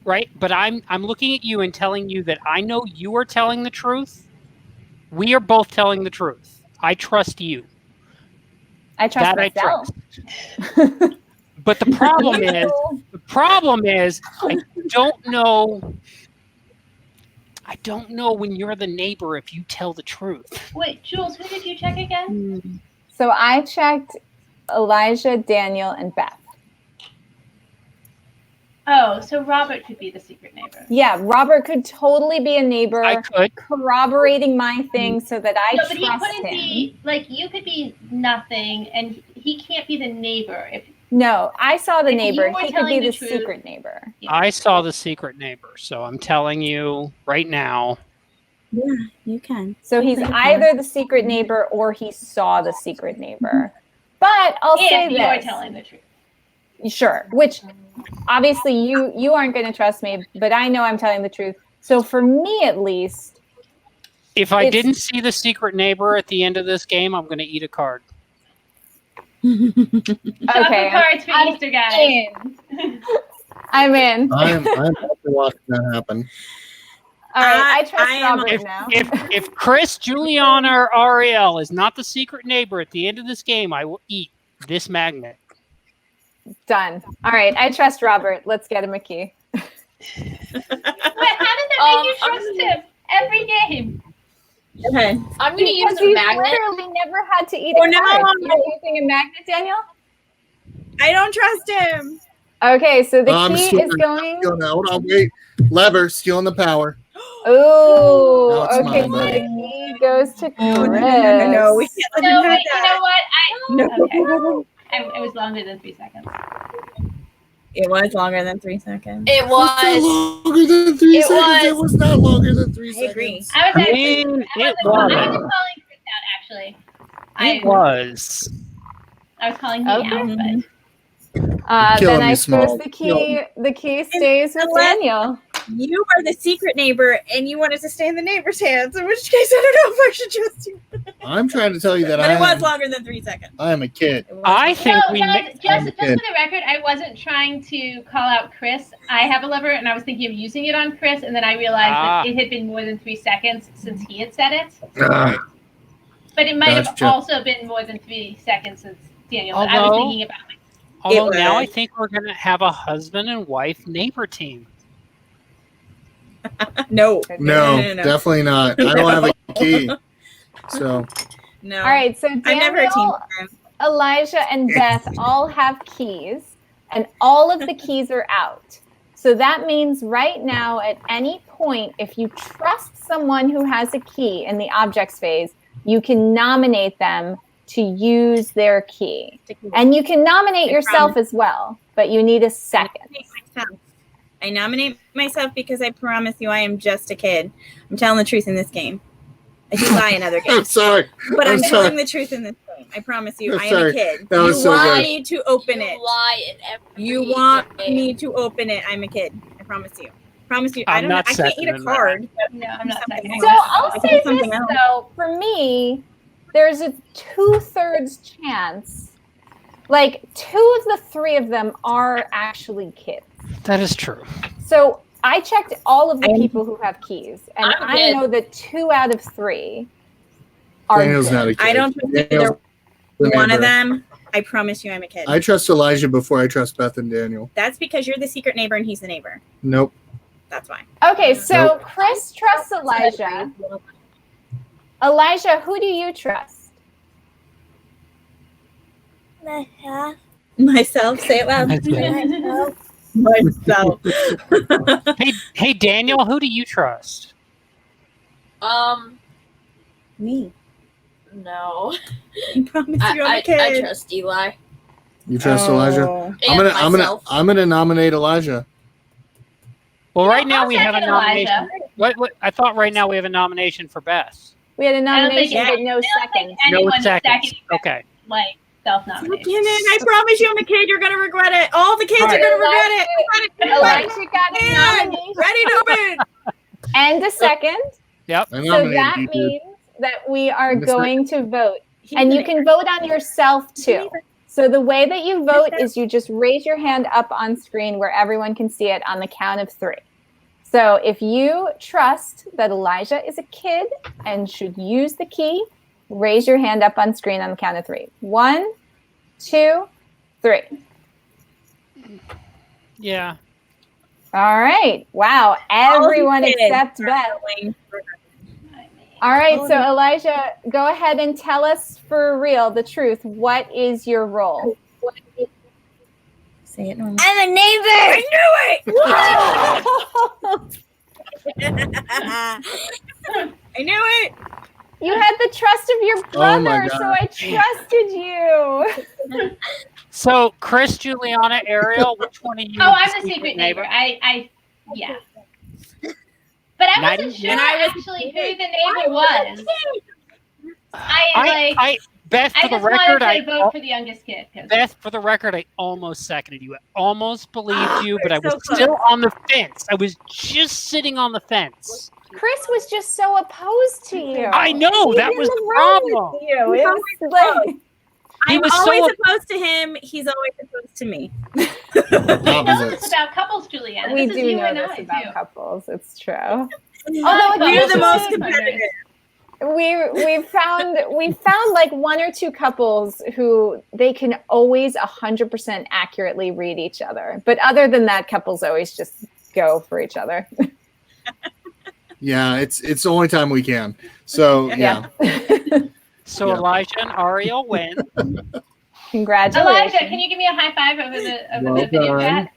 right? But I'm looking at you and telling you that I know you are telling the truth. We are both telling the truth. I trust you. I trust That I myself. trust. But the problem is, I don't know. I don't know when you're the neighbor if you tell the truth. Wait, Jules, who did you check again? So I checked Elijah, Daniel, and Beth. Oh, so Robert could be the secret neighbor. Yeah, Robert could totally be a neighbor, I could. corroborating my thing so that I No, but he trust couldn't him. be like you could be nothing, and he can't be the neighbor. If No, I saw the If you neighbor. were He could telling be the the truth- secret neighbor. I saw the secret neighbor, so I'm telling you right now. Yeah, you can. So he's Okay. either the secret neighbor or he saw the secret neighbor. But I'll say if you are this. telling the truth. Sure. Which obviously you aren't going to trust me, but I know I'm telling the truth. So for me at least, If I It's- didn't see the secret neighbor at the end of this game, I'm going to eat a card. okay, Cards for I'm Easter, guys. in. I'm in. I'm also watching that happen. All right, I trust I am- Robert now. If Chris, Juliana, or Ariel is not the secret neighbor at the end of this game, I will eat this magnet. Done. All right, I trust Robert. Let's get him a key. But how did that make you trust him every game? Okay. I'm going to use Because a you magnet. literally never had to eat Oh, a no. card. You're using a magnet, Daniel? I don't trust him. Okay, so the I'm key stealing- is going. Hold on, wait. Lever, stealing the power. Oh, No, it's okay. mine, So buddy. the key goes to Chris. No. We can't let No, him have wait, you know that. what? No. It was longer than 3 seconds. It was longer than 3 seconds. It was. Longer than 3 It seconds. It was. was not longer than 3 I seconds. agree. I was actually. Man, I it wasn't calling was. Chris out, actually. It was. I was calling me Okay. out, but. Killing Then I me, suppose Small. the key stays with Unless- Daniel. You are the secret neighbor, and you want it to stay in the neighbor's hands. In which case, I don't know if I should trust you. I'm trying to tell you that But it was I longer than 3 seconds. am a kid. It was I longer. think No, we guys, ma- just for kid. the record, I wasn't trying to call out Chris. I have a lever, and I was thinking of using it on Chris, and then I realized that it had been more than 3 seconds since he had said it. Ah, But it might have Gotcha. also been more than 3 seconds since Daniel. But I was Although- thinking about it. Although It now I was. think we're going to have a husband and wife neighbor team. No. no, No. definitely not. I don't have a key. So No. All right, so I'm never a team Daniel, friend. Elijah, and Beth all have keys, and all of the keys are out. So that means right now, at any point, if you trust someone who has a key in the objects phase, you can nominate them to use their key. And you can nominate yourself as well, but you need a second. I nominate myself because I promise you I am just a kid. I'm telling the truth in this game. I do lie in other games. I'm sorry. But I'm sorry. telling the truth in this game. I promise you, I'm I am sorry. a kid. That was You so want good. me to open it. Lie in every You want game. me to open it. I'm a kid. I promise you. Promise you. I'm I don't know. not I can't eat a seconding card. No, I'm not seconding. So I'll say this, something else. though. For me, there's a 2/3 chance. Like, 2 of the 3 of them are actually kids. That is true. So I checked all of the people who have keys, and I'm a I kid. know that 2 out of 3 are Daniel's good. not a kid. I don't trust Daniel's either the one of neighbor. them. I promise you I'm a kid. I trust Elijah before I trust Beth and Daniel. That's because you're the secret neighbor and he's the neighbor. Nope. That's why. Okay, so Nope. Chris trusts Elijah. Elijah, who do you trust? Myself. Say it loud. Myself. Hey, Daniel, who do you trust? Me. No. I promise you I'm I a kid. I trust Eli. You trust Elijah? Oh. I'm gonna nominate Elijah. Well, right I'll now we have a second nomination. What? I thought right now we have a nomination for Beth. We had a I don't think nomination, but no I don't think seconds. anyone No is seconds. seconding Okay. like self-nomination. I promise you I'm a kid. You're gonna regret it. All the kids All are right. gonna regret it. Elijah got a nomination Ready to open. and a second. Yep. I So nominated that you, dude. means that we are And a going to vote. And you can vote on yourself too. So the way that you vote is you just raise your hand up on screen where everyone can see it on the count of 3. So if you trust that Elijah is a kid and should use the key, raise your hand up on screen on the count of 3. 1, 2, 3. Yeah. All right. Wow. Everyone kids except are Beth. going for- All right. So Elijah, go ahead and tell us for real the truth. What is your role? Say it normal. I'm a neighbor. I knew it. You had the trust of your Oh my brother, God. so I trusted you. So, Chris, Juliana, Ariel, which one of you? Oh, is I'm the secret neighbor. Yeah. But I Nighty- wasn't sure And I was- actually who the neighbor was. Beth, I for the just record, wanted to vote for the youngest kid. 'Cause Beth, for the record, I almost seconded you. I almost believed you, but I was so close. still on the fence. I was just sitting on the fence. Chris was just so opposed to you. I know, He's that in was the the room with problem. You. It was like, He I'm was always so- opposed to him. He's always opposed to me. we know this Opposites. about couples, Juliana. we this is do you know and this I, about too. couples. It's true. Although You're the most competitive. We found like 1 or 2 couples who they can always 100% accurately read each other. But other than that, couples always just go for each other. Yeah, it's the only time we can. So yeah. So Yeah. Elijah and Ariel win. Congratulations. Elijah, can you give me a high five over the video chat?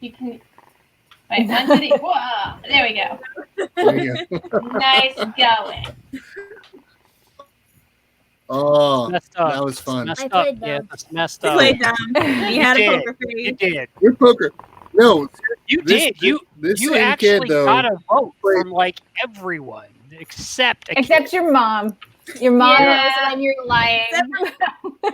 You can. Wait, 1, 2, 3. Whoa, there we go. There you go. Nice going. Oh, Messed up. that was fun. Messed I up. played Yeah, dumb. that's messed You up. played dumb. You had a did. poker You face. did. Your poker. No, You this- did. You this you same actually kid, though, got a vote played- from like everyone except a Except kid. your mom. Your mom Yeah. knows when you're lying. Do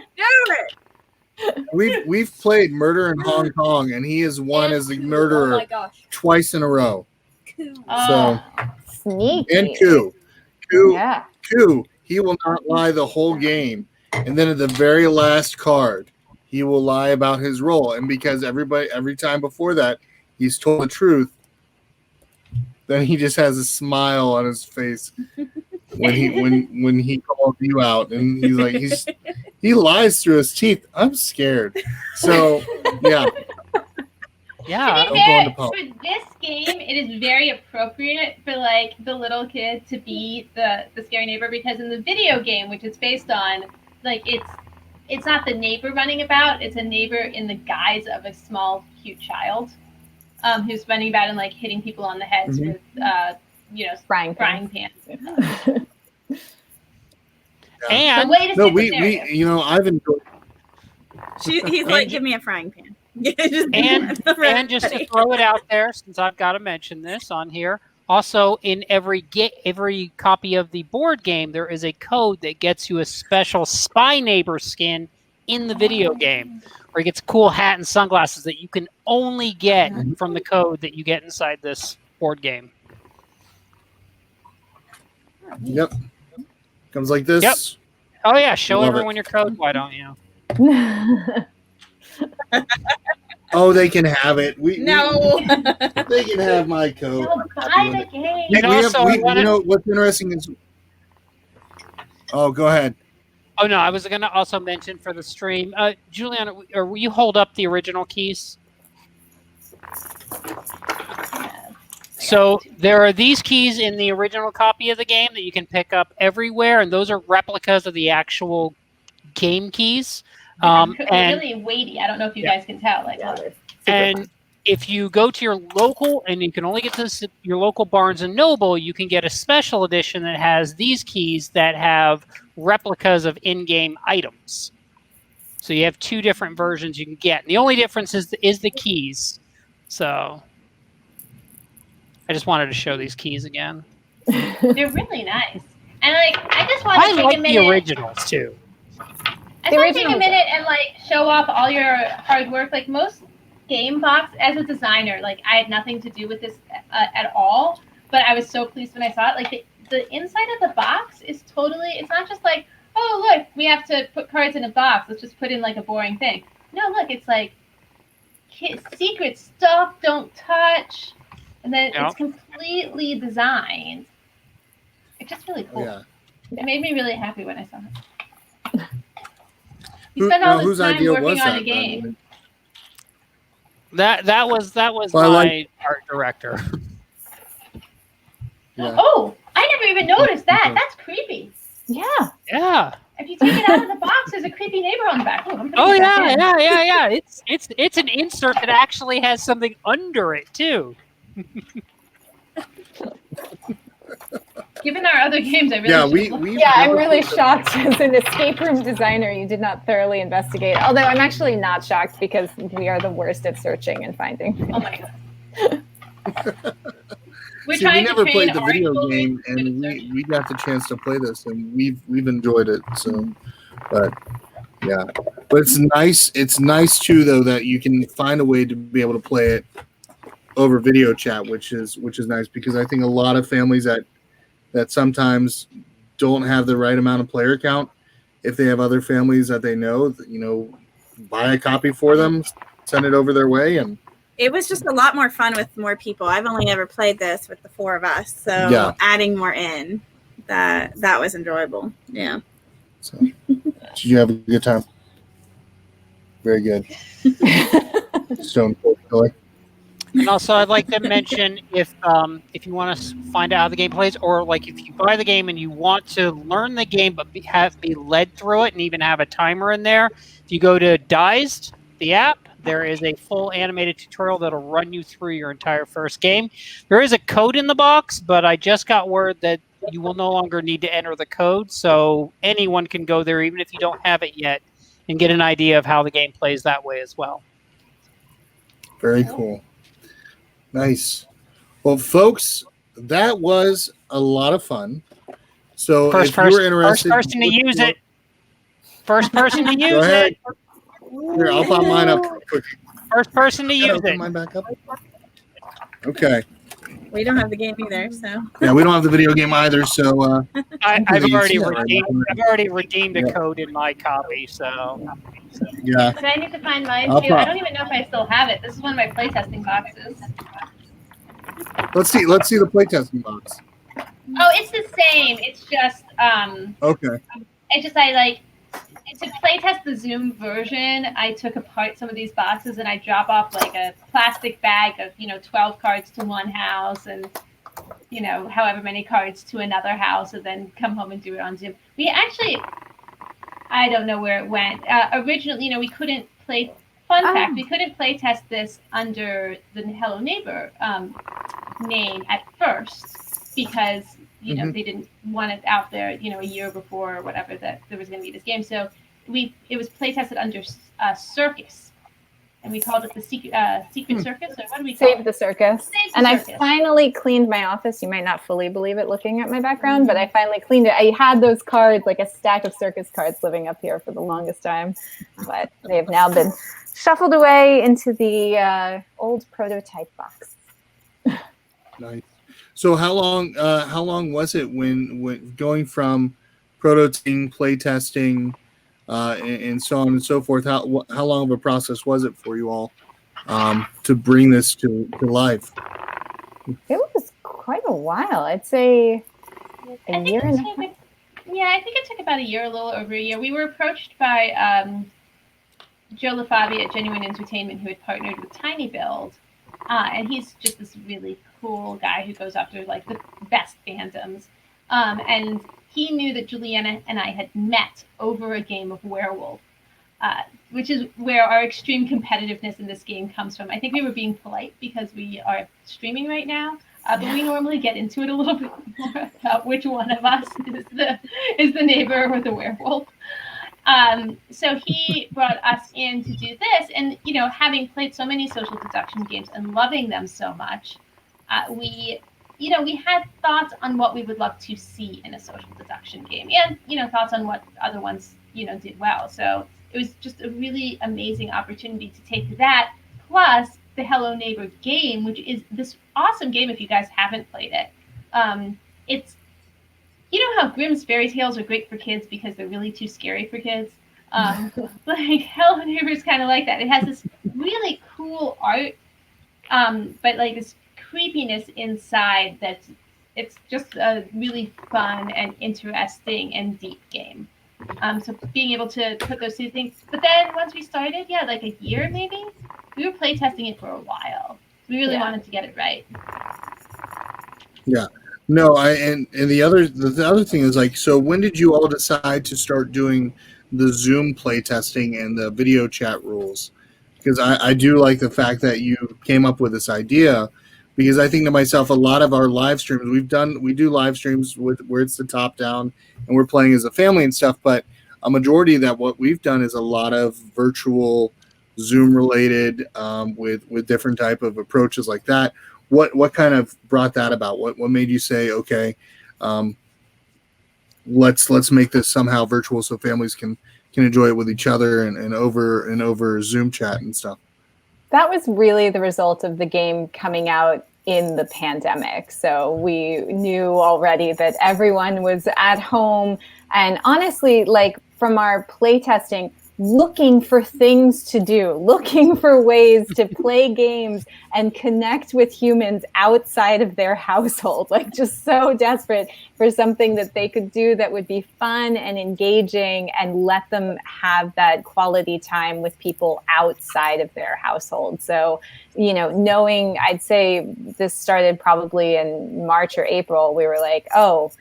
it. we've played Murder in Hong Kong, and he has won as the Oh murderer my gosh. twice in a row. Oh. Sneaky. And Q, Yeah. he will not lie the whole game, and then at the very last card, he will lie about his role. And because every time before that, he's told the truth, then he just has a smile on his face when he calls you out, and he's like he lies through his teeth. I'm scared. So yeah. Yeah. To be I'm fair, going to pop. for this game, it is very appropriate for like the little kid to be the scary neighbor, because in the video game, which it's based on, like it's not the neighbor running about; it's a neighbor in the guise of a small, cute child. who's running about and like hitting people on the heads with frying pans. And way to No, stick with we narrative. I've enjoyed. He's like, give me a frying pan. And just to throw it out there, since I've got to mention this on here, also in every copy of the board game, there is a code that gets you a special Spy Neighbor skin in the video game, where he gets a cool hat and sunglasses that you can only get from the code that you get inside this board game. Yep. Comes like this. Yep. Oh yeah, show Love everyone it. your code. Why don't you? Oh, they can have it. No. They can have my code. Buy the game. And also, I wanna- you know what's interesting is. Oh, go ahead. Oh no, I was going to also mention for the stream, Juliana, or will you hold up the original keys? So there are these keys in the original copy of the game that you can pick up everywhere, and those are replicas of the actual game keys. They're And really weighty. I don't know if you guys can tell. Like, and if you go to your local, and you can only get this at your local Barnes and Noble, you can get a special edition that has these keys that have replicas of in-game items. So you have two different versions you can get. And the only difference is the keys. So I just wanted to show these keys again. they're really nice. And like, I just want to I take like a the minute. originals too. I just want to take a minute and like show off all your hard work. Like most game box, as a designer, like I had nothing to do with this at all, but I was so pleased when I saw it. Like the inside of the box is totally, it's not just like, oh look, we have to put cards in a box, let's just put in like a boring thing. No, look, it's like secret stuff, don't touch, and then it's completely designed. It's just really cool. Yeah. It made me really happy when I saw it. You spent all this whose time idea working was on that, a game. That was Well, my art director. Yeah. Oh, I never even noticed that. That's creepy. Yeah. Yeah. If you take it out of the box, there's a creepy neighbor on the back. Ooh, I'm putting Oh it back yeah. in. It's an insert that actually has something under it too. Given our other games, I really I'm really shocked as an escape room designer you did not thoroughly investigate. Although I'm actually not shocked because we are the worst at searching and finding. Oh my god. We're See, we trying never to played train the video articles. game, and we got the chance to play this, and we've enjoyed it. So, but yeah, but it's nice. It's nice too, though, that you can find a way to be able to play it over video chat, which is nice, because I think a lot of families that sometimes don't have the right amount of player count, if they have other families that they know, buy a copy for them, send it over their way, and It was just a lot more fun with more people. I've only ever played this with the four of us, so adding more in, that was enjoyable. Yeah. So, did you have a good time? Very good. Stone Cold Killer. And also, I'd like to mention if you want to find out how the game plays, or like if you buy the game and you want to learn the game but be led through it and even have a timer in there, if you go to Dized, the app, there is a full animated tutorial that'll run you through your entire first game. There is a code in the box, but I just got word that you will no longer need to enter the code, so anyone can go there, even if you don't have it yet, and get an idea of how the game plays that way as well. Very cool. Nice. Well, folks, that was a lot of fun. So if you were interested, first person to use it. First person to Go use ahead. it. Here, I'll pop mine up quick. First person to use Open it. mine back up. Okay. We don't have the game either, so. Yeah, we don't have the video game either, so I've hopefully already you see that right redeemed. now. I've already redeemed a Yeah. code in my copy, so. Yeah. But I need to find mine I'll too. I pop- don't even know if I still have it. This is one of my playtesting boxes. Let's see the playtesting box. Oh, it's the same. It's just Okay. it's just I like to playtest the Zoom version. I took apart some of these boxes and I drop off like a plastic bag of 12 cards to one house and however many cards to another house, and then come home and do it on Zoom. We actually, I don't know where it went. Originally, we couldn't play fun fact, we couldn't play test this under the Hello Neighbor name at first because they didn't want it out there a year before or whatever that there was going to be this game. So it was play tested under Circus, and we called it the Secret Circus. Or what do we call Save the Circus. Save the And Circus. I finally cleaned my office. You might not fully believe it looking at my background, but I finally cleaned it. I had those cards, like a stack of circus cards, living up here for the longest time, but they have now been shuffled away into the old prototype box. Nice. So how long was it when going from prototyping, playtesting, and so on and so forth? How long of a process was it for you all to bring this to life? It was quite a while. I'd say a year and a half. Yeah, I think it took about a year, a little over a year. We were approached by Joe LaFavi at Genuine Entertainment, who had partnered with Tiny Build, and he's just this really cool guy who goes after like the best fandoms. And he knew that Juliana and I had met over a game of Werewolf, which is where our extreme competitiveness in this game comes from. I think we were being polite because we are streaming right now, but we normally get into it a little bit more about which one of us is the neighbor or the werewolf. So he brought us in to do this, and having played so many social deduction games and loving them so much, we had thoughts on what we would love to see in a social deduction game, and thoughts on what other ones did well. So it was just a really amazing opportunity to take that plus the Hello Neighbor game, which is this awesome game if you guys haven't played it. It's how Grimm's fairy tales are great for kids because they're really too scary for kids. Like Hello Neighbor is kind of like that. It has this really cool art, but like this creepiness inside it's just a really fun and interesting and deep game. So being able to put those two things, but then once we started, like a year maybe, we were play testing it for a while. We really wanted to get it right. Yeah. No, and the other thing is like, so when did you all decide to start doing the Zoom play testing and the video chat rules? Because I do like the fact that you came up with this idea, because I think to myself, a lot of our live streams we do live streams where it's the top down and we're playing as a family and stuff, but a majority of that what we've done is a lot of virtual Zoom related with different type of approaches like that. What kind of brought that about? What made you say, okay, let's make this somehow virtual so families can enjoy it with each other and over Zoom chat and stuff? That was really the result of the game coming out in the pandemic. So we knew already that everyone was at home, and honestly, like from our play testing, looking for things to do, looking for ways to play games and connect with humans outside of their household, like just so desperate for something that they could do that would be fun and engaging and let them have that quality time with people outside of their household. So, knowing, I'd say this started probably in March or April, we were like, oh,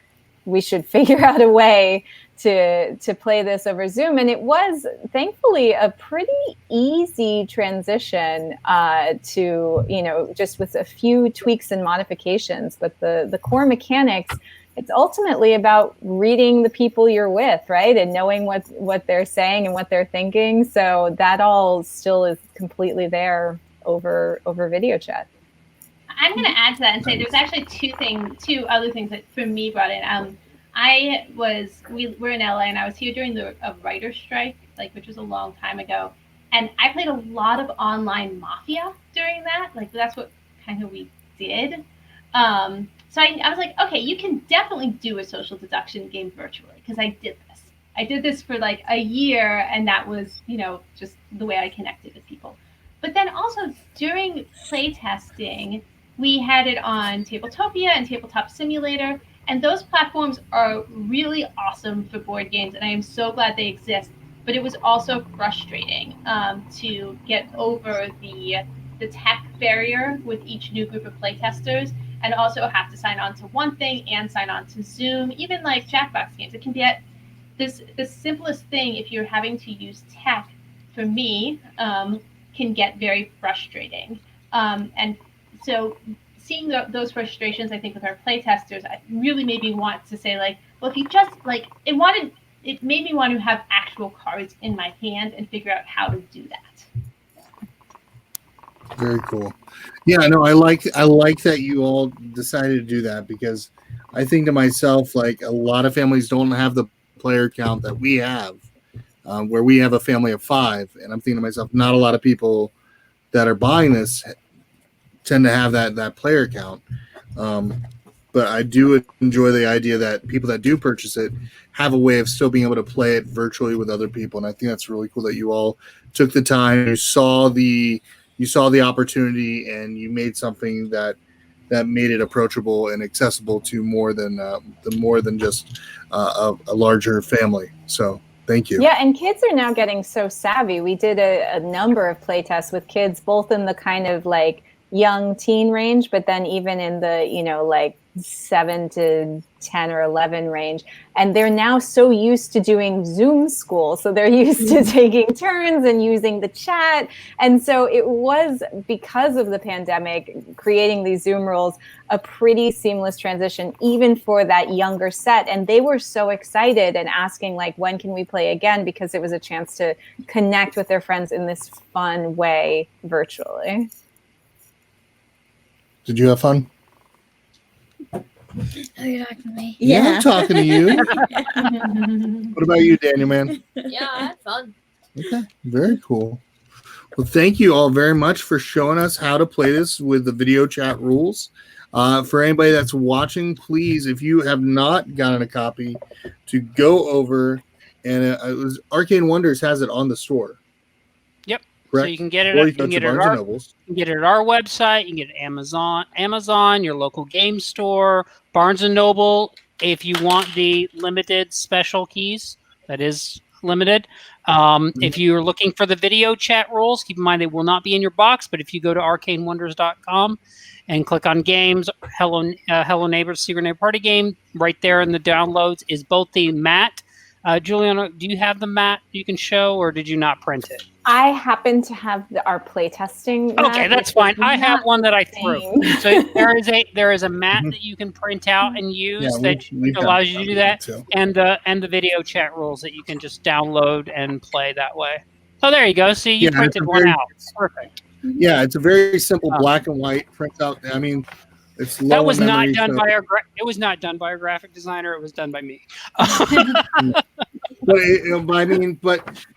we should figure out a way to play this over Zoom. And it was thankfully a pretty easy transition to, just with a few tweaks and modifications. But the core mechanics, it's ultimately about reading the people you're with, right? And knowing what they're saying and what they're thinking. So that all still is completely there over video chat. I'm going to add to that and say there's actually two other things that for me brought in. We're in LA, and I was here during a writer's strike, which was a long time ago. And I played a lot of online Mafia during that. That's what kind of we did. So I was like, okay, you can definitely do a social deduction game virtually, because I did this. I did this for a year, and that was, just the way I connected with people. But then also during playtesting, we had it on Tabletopia and Tabletop Simulator. And those platforms are really awesome for board games, and I am so glad they exist. But it was also frustrating to get over the tech barrier with each new group of playtesters, and also have to sign on to one thing and sign on to Zoom. Even like Jackbox games, it can get the simplest thing if you're having to use tech. For me, can get very frustrating. And so seeing those frustrations, I think, with our playtesters, really made me want to say, like, well, if you just, like, it made me want to have actual cards in my hand and figure out how to do that. Very cool. Yeah, no, I like that you all decided to do that, because I think to myself, like, a lot of families don't have the player count that we have, where we have a family of 5, and I'm thinking to myself, not a lot of people that are buying this tend to have that player count. But I do enjoy the idea that people that do purchase it have a way of still being able to play it virtually with other people, and I think that's really cool that you all took the time. You saw the opportunity, and you made something that made it approachable and accessible to more than just a larger family. So thank you. Yeah, and kids are now getting so savvy. We did a number of play tests with kids, both in the kind of like young teen range, but then even in the, like 7 to 10 or 11 range. And they're now so used to doing Zoom school. So they're used to taking turns and using the chat. And so it was, because of the pandemic, creating these Zoom rules, a pretty seamless transition, even for that younger set. And they were so excited and asking, like, when can we play again? Because it was a chance to connect with their friends in this fun way virtually. Did you have fun? Oh, you're talking to me? Yeah, I'm talking to you. What about you, Daniel, man? Yeah, I had fun. Okay, very cool. Well, thank you all very much for showing us how to play this with the video chat rules. For anybody that's watching, please, if you have not gotten a copy, to go over, and Arcane Wonders has it on the store. Yep. Correct? So you can get it. Or You can get it at our, Nobles. you can get it at our website. You can get it at Amazon, your local game store, Barnes and Noble. If you want the limited special keys, that is limited. If you're looking for the video chat rules, keep in mind they will not be in your box. But if you go to arcanewonders.com and click on games, Hello Neighbors, Secret Neighbor Party Game, right there in the downloads is both the mat. Juliana, do you have the mat you can show, or did you not print it? I happen to have our playtesting mat. Okay, that's fine. I have one that I threw. So there is a mat that you can print out and use that allows you to do that, and the video chat rules that you can just download and play that way. Oh, there you go. See, you printed one out. Perfect. Yeah, it's a very simple black and white printout. I mean, it's low that was in not memory, done so- by our. It was not done by our graphic designer. It was done by me. But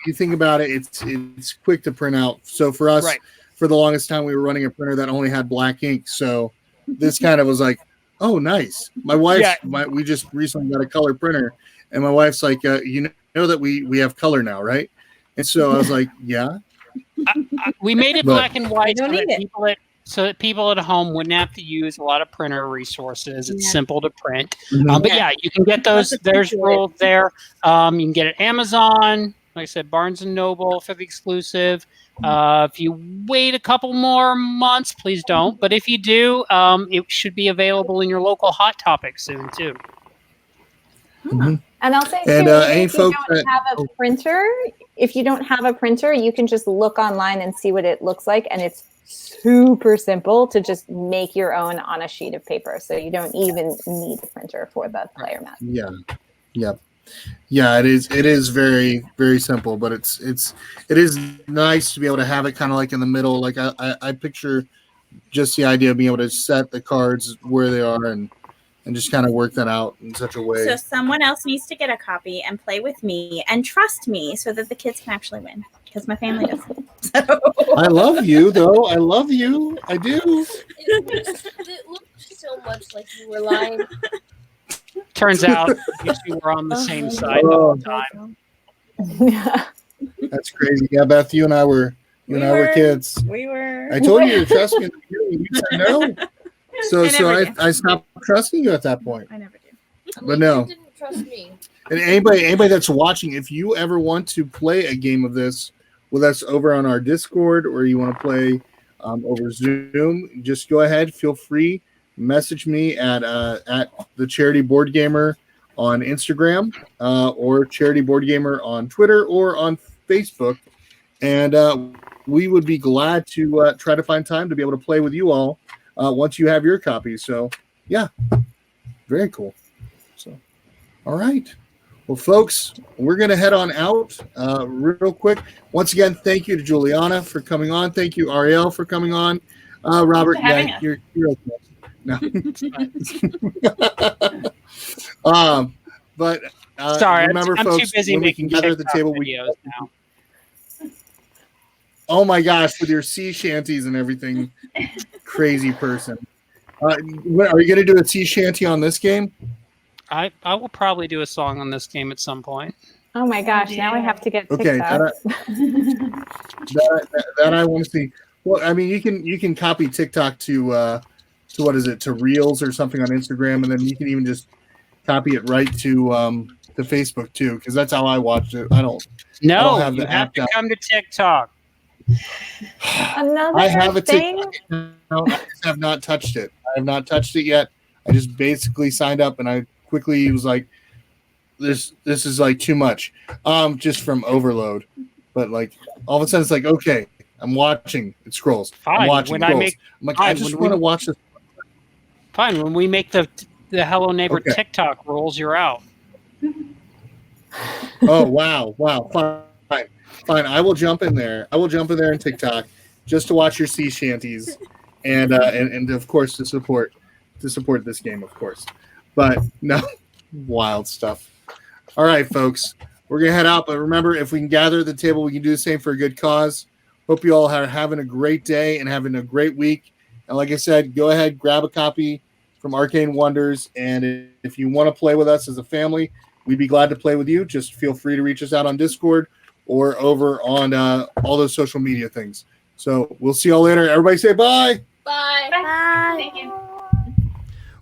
you think about it, it's quick to print out. So for us, for the longest time, we were running a printer that only had black ink. So this kind of was like, oh, nice. My wife, we just recently got a color printer, and my wife's like, you know that we have color now, right? And so I was like, yeah. We made it black and white so that people at home wouldn't have to use a lot of printer resources. It's simple to print. Mhm. But yeah, you can get those. There's rules there. You can get it at Amazon. Like I said, Barnes and Noble for the exclusive. If you wait a couple more months, please don't. But if you do, it should be available in your local Hot Topic soon too. Mhm. And I'll say, And, too, any if you folks don't that- have a printer, if you don't have a printer, you can just look online and see what it looks like. And it's super simple to just make your own on a sheet of paper. So you don't even need a printer for the player mat. Yeah. It is very, very simple, but it is nice to be able to have it kind of like in the middle. Like I picture just the idea of being able to set the cards where they are and just kind of work that out in such a way. So someone else needs to get a copy and play with me and trust me so that the kids can actually win, because my family doesn't. So. I love you, though. I love you. I do. It looked so much like you were lying. Turns out you were on the same side the whole time. That's crazy. Yeah, Beth, you and I were kids. We were. I told you to trust me in the beginning. You said no. So I stopped trusting you at that point. I never do. But no. You didn't trust me. And anybody that's watching, if you ever want to play a game of this with us over on our Discord, or you want to play over Zoom, just go ahead. Feel free. Message me at the Charity Board Gamer on Instagram, or Charity Board Gamer on Twitter or on Facebook, and we would be glad to try to find time to be able to play with you all once you have your copies. So, yeah, very cool. So, all right. Well, folks, we're going to head on out real quick. Once again, thank you to Juliana for coming on. Thank you, Ariel, for coming on. Robert, yeah, you're okay. No. But sorry, remember, I'm folks, too busy when we making can gather at the TikTok table, videos now. Oh my gosh, with your sea shanties and everything, crazy person. Are you going to do a sea shanty on this game? I will probably do a song on this game at some point. Oh my gosh! Now I have to get Okay, TikTok. that I want to see. Well, I mean, you can copy TikTok to what is it, to Reels or something on Instagram, and then you can even just copy it right to Facebook too, because that's how I watched it. I don't have you the have app to down. come to TikTok. Another I have a thing. TikTok account. I just have not touched it. I have not touched it yet. I just basically signed up, and I quickly was like, this is like too much, just from overload. But like all of a sudden, it's like, okay, I'm watching. It scrolls. Fine. I'm watching. When It I scrolls. make, I'm like, fine, I just when want to we- watch this. Fine. When we make the Hello Neighbor Okay. TikTok rules, you're out. Oh wow. Fine. I will jump in there. I will jump in there in TikTok just to watch your sea shanties, and of course to support this game, of course. But no, wild stuff. All right, folks, we're gonna head out. But remember, if we can gather at the table, we can do the same for a good cause. Hope you all are having a great day and having a great week. And like I said, go ahead, grab a copy from Arcane Wonders, and if you want to play with us as a family, we'd be glad to play with you. Just feel free to reach us out on Discord or over on all those social media things. So we'll see y'all later. Everybody say bye. Bye. Bye. Thank you.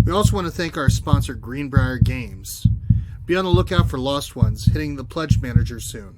We also want to thank our sponsor, Greenbrier Games. Be on the lookout for Lost Ones hitting the Pledge Manager soon.